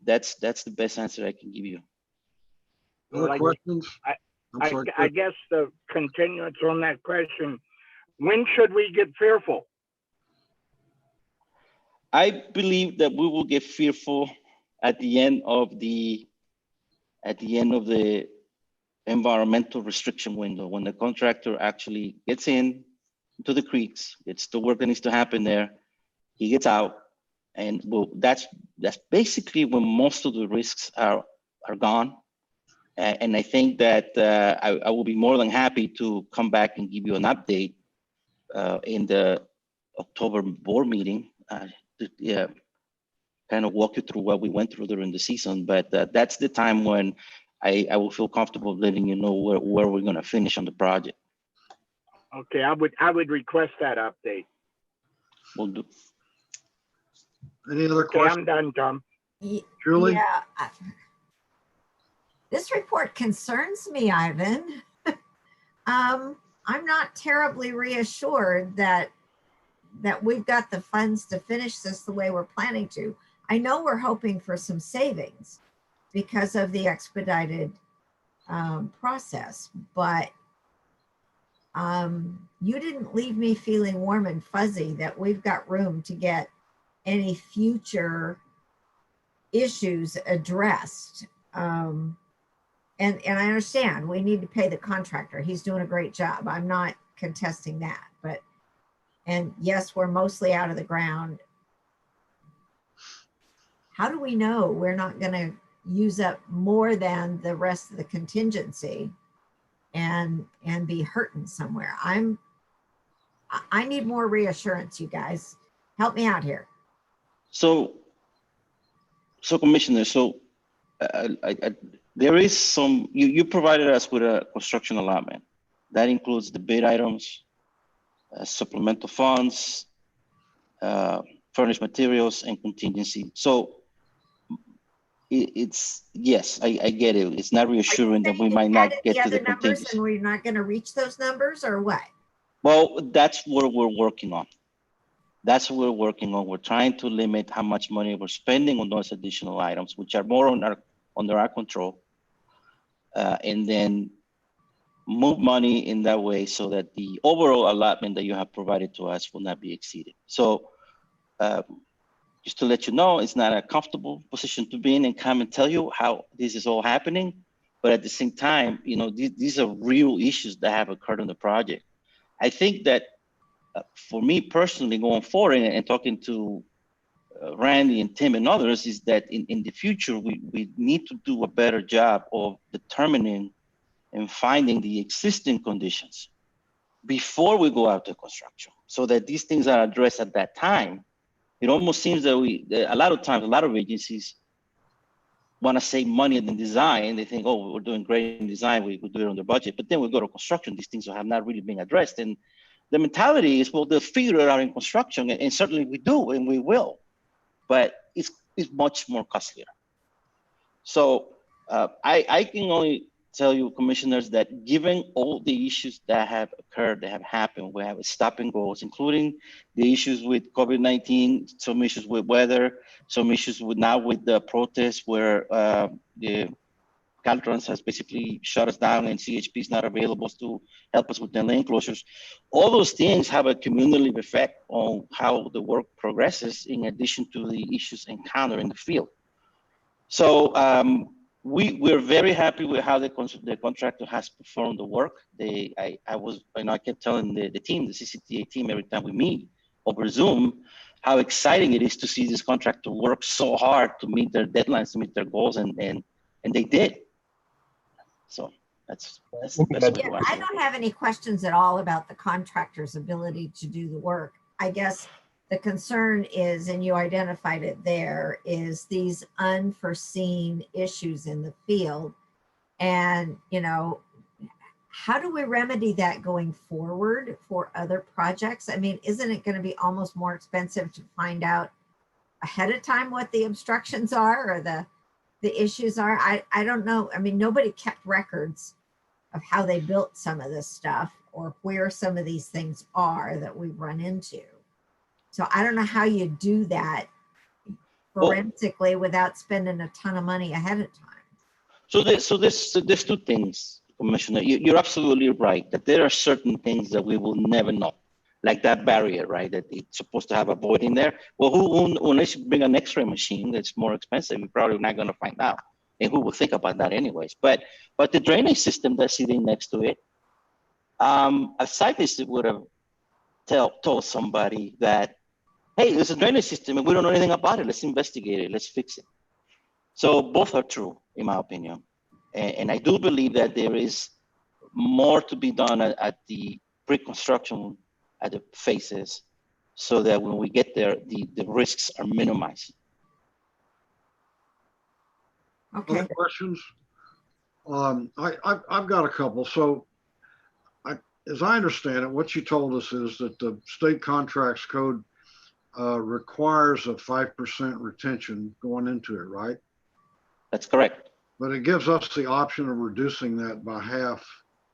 that's the best answer I can give you. Other questions? I guess the continuance on that question, when should we get fearful? I believe that we will get fearful at the end of the environmental restriction window, when the contractor actually gets into the creeks, gets the work that needs to happen there, he gets out, and that's basically when most of the risks are gone. And I think that I will be more than happy to come back and give you an update in the October board meeting. Kind of walk you through what we went through during the season, but that's the time when I will feel comfortable letting you know where we're going to finish on the project. Okay, I would request that update. We'll do. Any other questions? I'm done, Tom. Julie? Yeah. This report concerns me, Ivan. I'm not terribly reassured that we've got the funds to finish this the way we're planning to. I know we're hoping for some savings because of the expedited process, but you didn't leave me feeling warm and fuzzy that we've got room to get any future issues addressed. And I understand we need to pay the contractor. He's doing a great job. I'm not contesting that, and yes, we're mostly out of the ground. How do we know we're not going to use up more than the rest of the contingency and be hurting somewhere? I need more reassurance, you guys. Help me out here. So Commissioner, there is some, you provided us with a construction allotment. That includes the bid items, supplemental funds, furnished materials, and contingency. So it's, yes, I get it. It's not reassuring that we might not get to the contingency. And we're not going to reach those numbers, or what? Well, that's what we're working on. That's what we're working on. We're trying to limit how much money we're spending on those additional items, which are more under our control, and then move money in that way so that the overall allotment that you have provided to us will not be exceeded. So just to let you know, it's not a comfortable position to be in and come and tell you how this is all happening. But at the same time, you know, these are real issues that have occurred on the project. I think that for me personally, going forward and talking to Randy and Tim and others, is that in the future, we need to do a better job of determining and finding the existing conditions before we go out to construction, so that these things are addressed at that time. It almost seems that a lot of times, a lot of agencies want to save money in the design. They think, oh, we're doing great in design, we do it on the budget. But then we go to construction, these things have not really been addressed. And the mentality is, well, they'll figure it out in construction, and certainly we do, and we will. But it's much more costlier. So I can only tell you, commissioners, that given all the issues that have occurred, that have happened, we have stop and goes, including the issues with COVID-19, some issues with weather, some issues with the protests where the Caltrans has basically shut us down and CHP is not available to help us with the lane closures. All those things have a cumulative effect on how the work progresses, in addition to the issues encountered in the field. So we're very happy with how the contractor has performed the work. I kept telling the team, the CCTA team, every time we meet over Zoom, how exciting it is to see this contractor work so hard to meet their deadlines, to meet their goals, and they did. So that's the best way. I don't have any questions at all about the contractor's ability to do the work. I guess the concern is, and you identified it there, is these unforeseen issues in the field. And, you know, how do we remedy that going forward for other projects? I mean, isn't it going to be almost more expensive to find out ahead of time what the obstructions are, or the issues are? I don't know. I mean, nobody kept records of how they built some of this stuff, or where some of these things are that we've run into. So I don't know how you do that forensically without spending a ton of money ahead of time. So there's two things, Commissioner. You're absolutely right that there are certain things that we will never know, like that barrier, right? That it's supposed to have a void in there. Well, unless you bring an X-ray machine that's more expensive, you're probably not going to find out. And who will think about that anyways? But the drainage system that's sitting next to it, a cyclist would have told somebody that, hey, there's a drainage system and we don't know anything about it. Let's investigate it. Let's fix it. So both are true, in my opinion. And I do believe that there is more to be done at the pre-construction, at the phases, so that when we get there, the risks are minimized. Okay. Other questions? I've got a couple. So as I understand it, what you told us is that the state contracts code requires a 5% retention going into it, right? That's correct. But it gives us the option of reducing that by half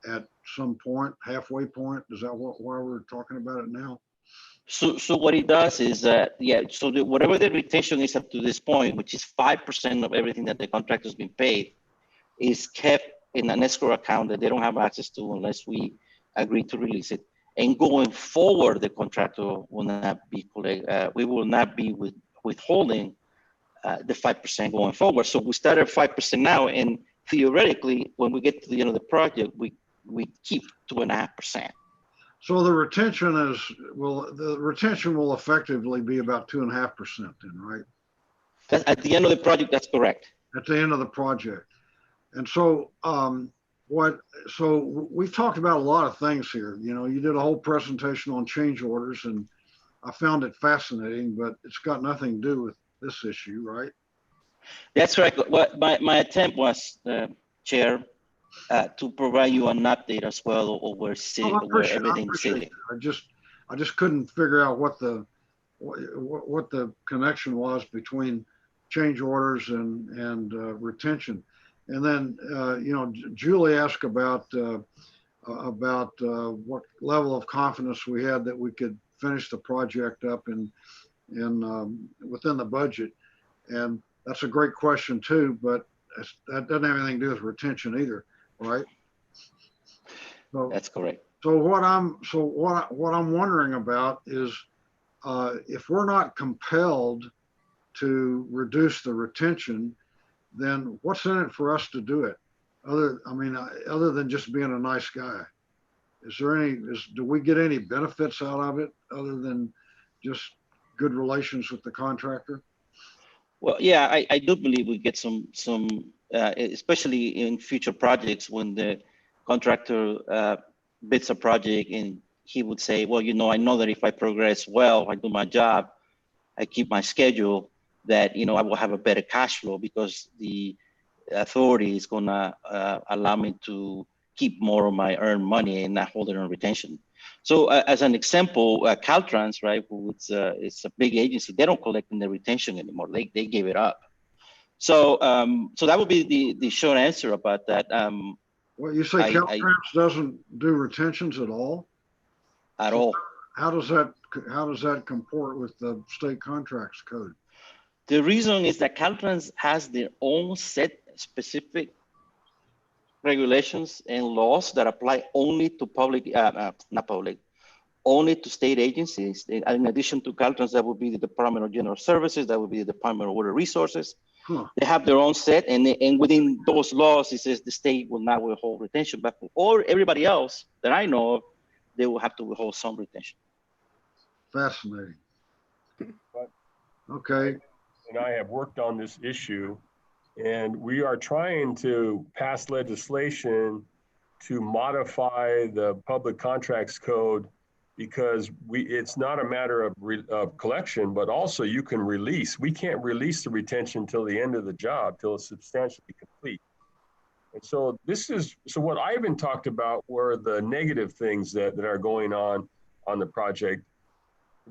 at some point, halfway point. Is that why we're talking about it now? So what it does is yeah, so whatever the retention is up to this point, which is 5% of everything that the contractor's been paid, is kept in an escrow account that they don't have access to unless we agree to release it. And going forward, the contractor will not be we will not be withholding the 5% going forward. So we start at 5% now, and theoretically, when we get to the end of the project, we keep 2.5%. So the retention will effectively be about 2.5% then, right? At the end of the project, that's correct. At the end of the project. And so we've talked about a lot of things here. You know, you did a whole presentation on change orders, and I found it fascinating, but it's got nothing to do with this issue, right? That's right. What my attempt was, Chair, to provide you an update as well over where everything's sitting. I just couldn't figure out what the connection was between change orders and retention. And then you know, Julie asked about what level of confidence we had that we could finish the project up in within the budget, and that's a great question too. But that doesn't have anything to do with retention either, right? So, that's correct. So what I'm wondering about is if we're not compelled to reduce the retention, then what's in it for us to do it? Other than just being a nice guy, do we get any benefits out of it other than just good relations with the contractor? Well, yeah, I do believe we get some especially in future projects when the contractor bids a project and he would say, well, you know, I know that if I progress well, I do my job, I keep my schedule, that, you know, I will have a better cash flow because the authority is gonna allow me to keep more of my earned money and not hold it on retention. So as an example, Caltrans, right, who it's a big agency, they don't collect in the retention anymore. They gave it up. So so that would be the short answer about that. Well, you say Caltrans doesn't do retentions at all? At all. How does that comport with the state contracts code? The reason is that Caltrans has their own set specific regulations and laws that apply only to only to state agencies. In addition to Caltrans, that would be the Department of General Services, that would be the Department of Water Resources. They have their own set, and within those laws, it says the state will not withhold retention, but for everybody else that I know of, they will have to withhold some retention. Fascinating. Okay. And I have worked on this issue, and we are trying to pass legislation to modify the public contracts code, because it's not a matter of collection, but also you can release. We can't release the retention till the end of the job, till it's substantially complete. And so what Ivan talked about were the negative things that are going on the project.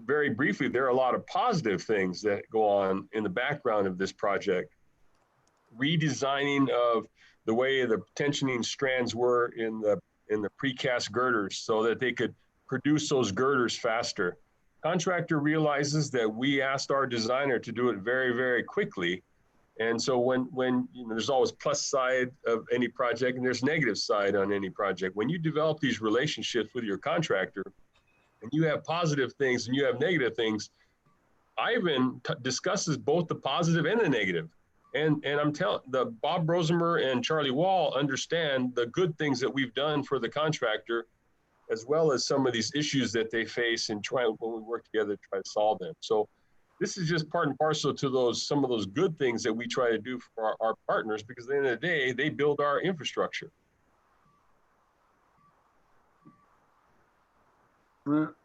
Very briefly, there are a lot of positive things that go on in the background of this project. Redesigning of the way the tensioning strands were in the precast girders so that they could produce those girders faster. Contractor realizes that we asked our designer to do it very, very quickly. And so when you know, there's always plus side of any project and there's negative side on any project. When you develop these relationships with your contractor and you have positive things and you have negative things, Ivan discusses both the positive and the negative. And I'm telling Bob Rosemer and Charlie Wall understand the good things that we've done for the contractor, as well as some of these issues that they face and when we work together to try to solve them. So this is just part and parcel to some of those good things that we try to do for our partners, because at the end of the day, they build our infrastructure.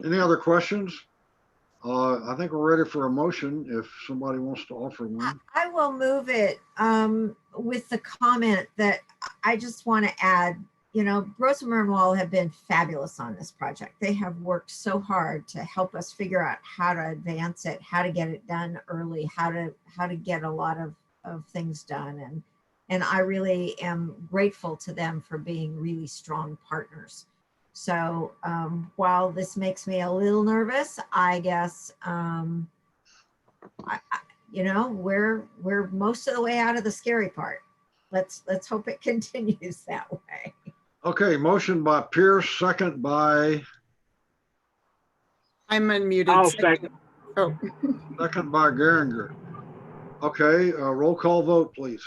Any other questions? I think we're ready for a motion if somebody wants to offer one. I will move it with the comment that I just want to add, you know, Rosemer and Wall have been fabulous on this project. They have worked so hard to help us figure out how to advance it, how to get it done early, how to get a lot of things done. And I really am grateful to them for being really strong partners. So while this makes me a little nervous, I guess, you know, we're most of the way out of the scary part. Let's hope it continues that way. Okay, motion by Pierce, second by, I'm unmuted. I'll second. Oh, second by Geringer. Okay, roll call vote, please.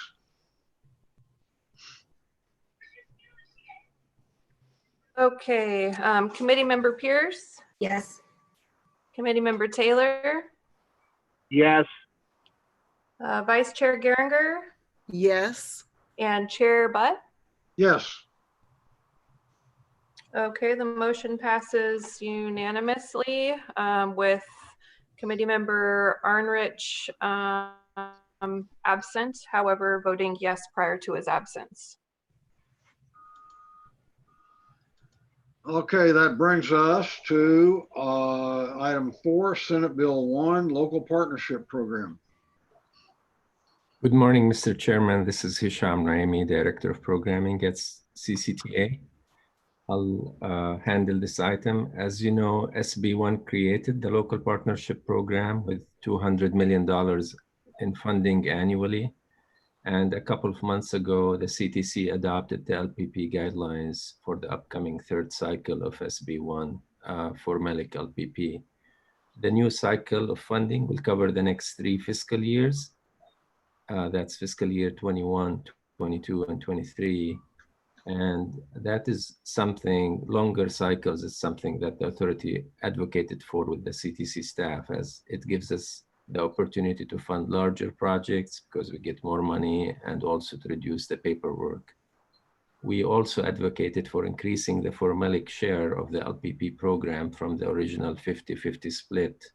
Okay, Committee Member Pierce, Yes. Committee Member Taylor, Yes. Vice Chair Geringer, yes. and Chair Butt. Yes. Okay, the motion passes unanimously with Committee Member Arnrich absent, however, voting yes prior to his absence. Okay, that brings us to item 4, Senate Bill 1, Local Partnership Program. Good morning, Mr. Chairman. This is Hisham Naimi, Director of Programming at CCTA. I'll handle this item. As you know, SB1 created the Local Partnership Program with $200 million in funding annually. And a couple of months ago, the CTC adopted the LPP guidelines for the upcoming third cycle of SB1 for MELIC LPP. The new cycle of funding will cover the next 3 fiscal years. That's fiscal year 21, 22, and 23. And that is something, longer cycles is something that the authority advocated for with the CTC staff, as it gives us the opportunity to fund larger projects because we get more money, and also to reduce the paperwork. We also advocated for increasing the MELIC share of the LPP program from the original 50-50 split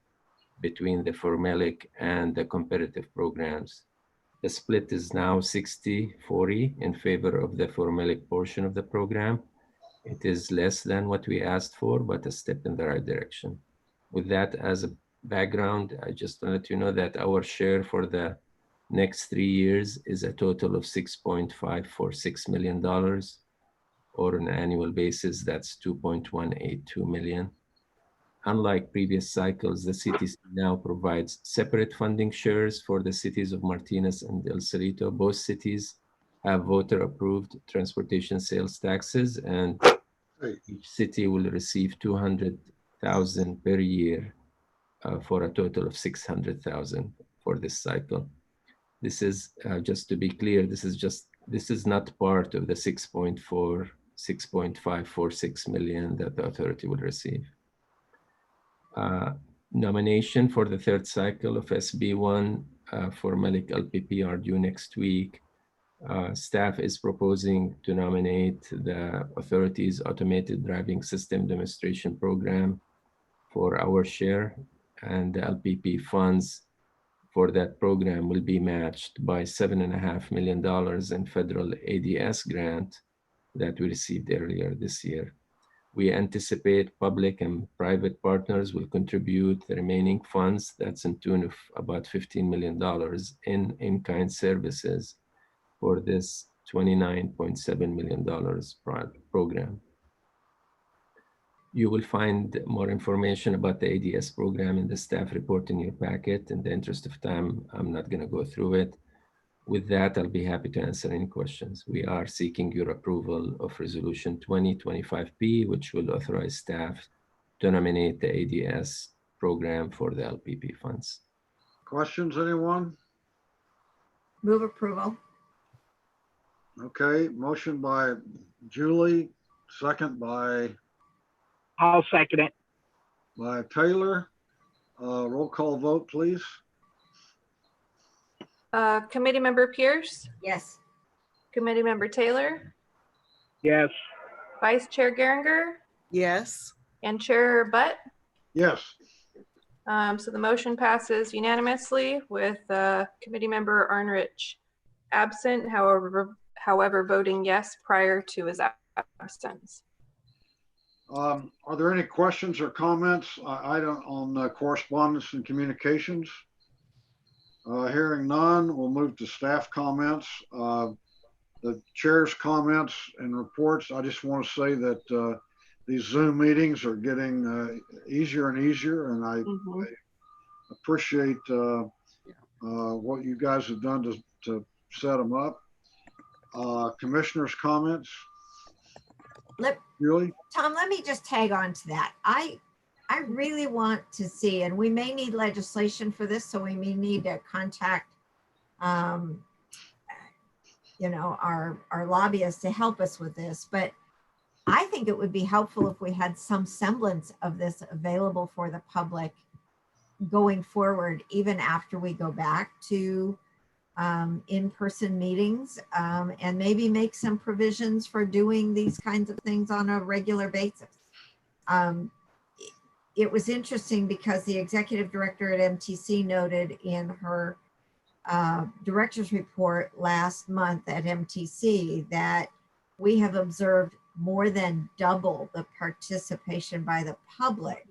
between the MELIC and the competitive programs. The split is now 60-40 in favor of the MELIC portion of the program. It is less than what we asked for, but a step in the right direction. With that as a background, I just want to let you know that our share for the next 3 years is a total of $6.546 million, or on an annual basis, that's $2.182 million. Unlike previous cycles, the CTC now provides separate funding shares for the cities of Martinez and El Cerrito. Both cities have voter-approved transportation sales taxes, and each city will receive $200,000 per year for a total of $600,000 for this cycle. This is, just to be clear, this is not part of the $6.546 million that the authority will receive. Nomination for the third cycle of SB1 for MELIC LPP are due next week. Staff is proposing to nominate the authority's automated driving system demonstration program for our share, and the LPP funds for that program will be matched by $7.5 million in federal ADS grant that we received earlier this year. We anticipate public and private partners will contribute the remaining funds, that's in tune of about $15 million in-kind services for this $29.7 million program. You will find more information about the ADS program in the staff report in your packet. In the interest of time, I'm not going to go through it. With that, I'll be happy to answer any questions. We are seeking your approval of Resolution 2025P, which will authorize staff to nominate the ADS program for the LPP funds. Questions, anyone? Move approval. Okay, motion by Julie, second by? I'll second it. By Taylor. Roll call vote, please. Committee Member Pierce, Yes. Committee Member Taylor, Yes. Vice Chair Geringer, Yes. and Chair Butt. Yes. So the motion passes unanimously with Committee Member Arnrich absent, however voting yes prior to his absence. Are there any questions or comments on correspondence and communications? Hearing none, we'll move to staff comments. the chair's comments and reports, I just want to say that these Zoom meetings are getting easier and easier, and I appreciate what you guys have done to set them up. Commissioners' comments? Julie? Tom, let me just tag on to that. I really want to see, and we may need legislation for this, so we may need to contact, you know, our lobbyists to help us with this. But I think it would be helpful if we had some semblance of this available for the public going forward, even after we go back to in-person meetings, and maybe make some provisions for doing these kinds of things on a regular basis. It was interesting because the executive director at MTC noted in her director's report last month at MTC that we have observed more than double the participation by the public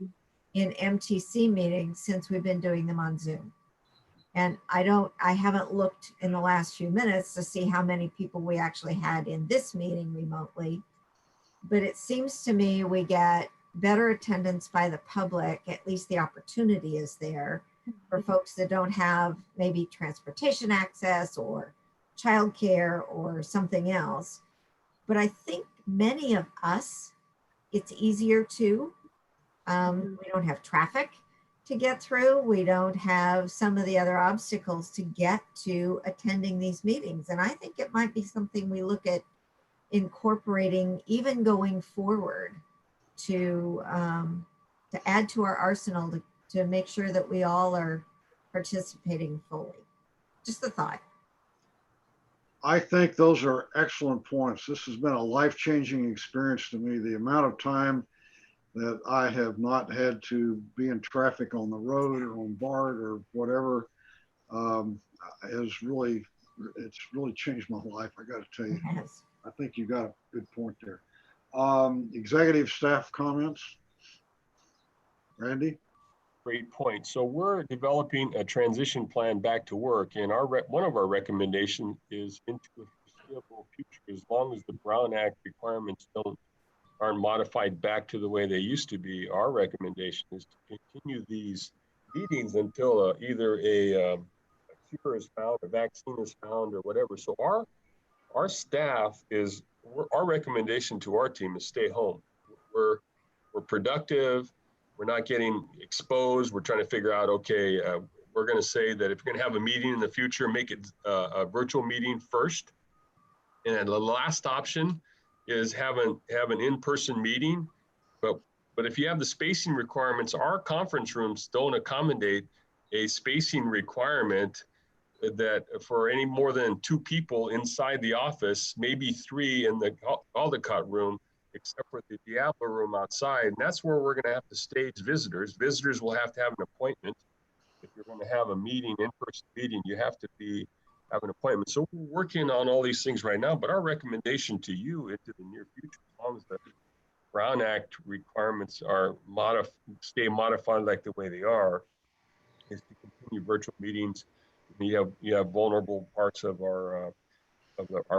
in MTC meetings since we've been doing them on Zoom. And I haven't looked in the last few minutes to see how many people we actually had in this meeting remotely, but it seems to me we get better attendance by the public, at least the opportunity is there for folks that don't have maybe transportation access or childcare or something else. But I think many of us, it's easier to, we don't have traffic to get through. We don't have some of the other obstacles to get to attending these meetings. And I think it might be something we look at incorporating even going forward to add to our arsenal to make sure that we all are participating fully. Just a thought. I think those are excellent points. This has been a life-changing experience to me. The amount of time that I have not had to be in traffic on the road or on BART or whatever has really, it's really changed my life. I got to tell you. Yes. I think you got a good point there. Executive staff comments. Randy? Great point. So we're developing a transition plan back to work, and one of our recommendations is into a foreseeable future, as long as the Brown Act requirements aren't modified back to the way they used to be. Our recommendation is to continue these meetings until either a cure is found, a vaccine is found, or whatever. So our staff is, our recommendation to our team is stay home. We're productive. We're not getting exposed. We're trying to figure out, okay, we're going to say that if you're going to have a meeting in the future, make it a virtual meeting first. And the last option is have an in-person meeting. But if you have the spacing requirements, our conference rooms don't accommodate a spacing requirement that for any more than 2 people inside the office, maybe 3 in the Caldecott room, except for the Diablo room outside. And that's where we're going to have to stage visitors. Visitors will have to have an appointment. If you're going to have a meeting, in-person meeting, you have to have an appointment. So we're working on all these things right now, but our recommendation to you into the near future, as long as the Brown Act requirements are stay modified like the way they are, is to continue virtual meetings. You have vulnerable parts of our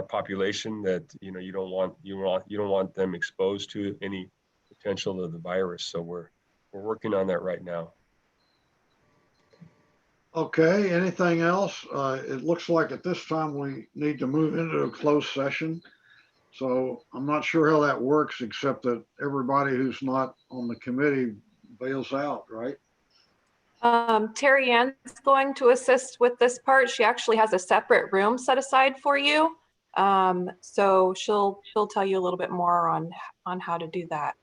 population that you don't want them exposed to any potential of the virus. So we're working on that right now. Okay, anything else? It looks like at this time we need to move into a closed session. So I'm not sure how that works, except that everybody who's not on the committee bails out, right? Terry Ann's going to assist with this part. She actually has a separate room set aside for you. So she'll tell you a little bit more on how to do that.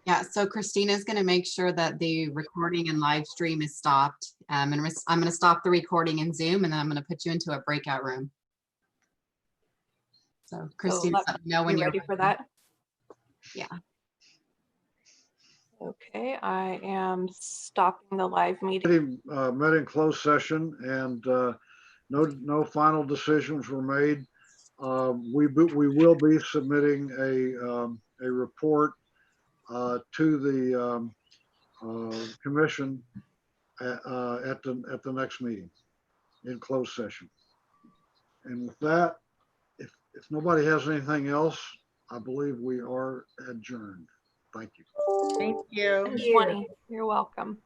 Yeah, so Christina's going to make sure that the recording and live stream is stopped. I'm going to stop the recording in Zoom, and then I'm going to put you into a breakout room. So Christina, let me know when you're ready for that. Yeah. Okay, I am stopping the live meeting. Met in closed session, and no final decisions were made. We will be submitting a report to the commission at the next meeting in closed session. And with that, If nobody has anything else, I believe we are adjourned. Thank you. Thank you. 10:20. You're welcome.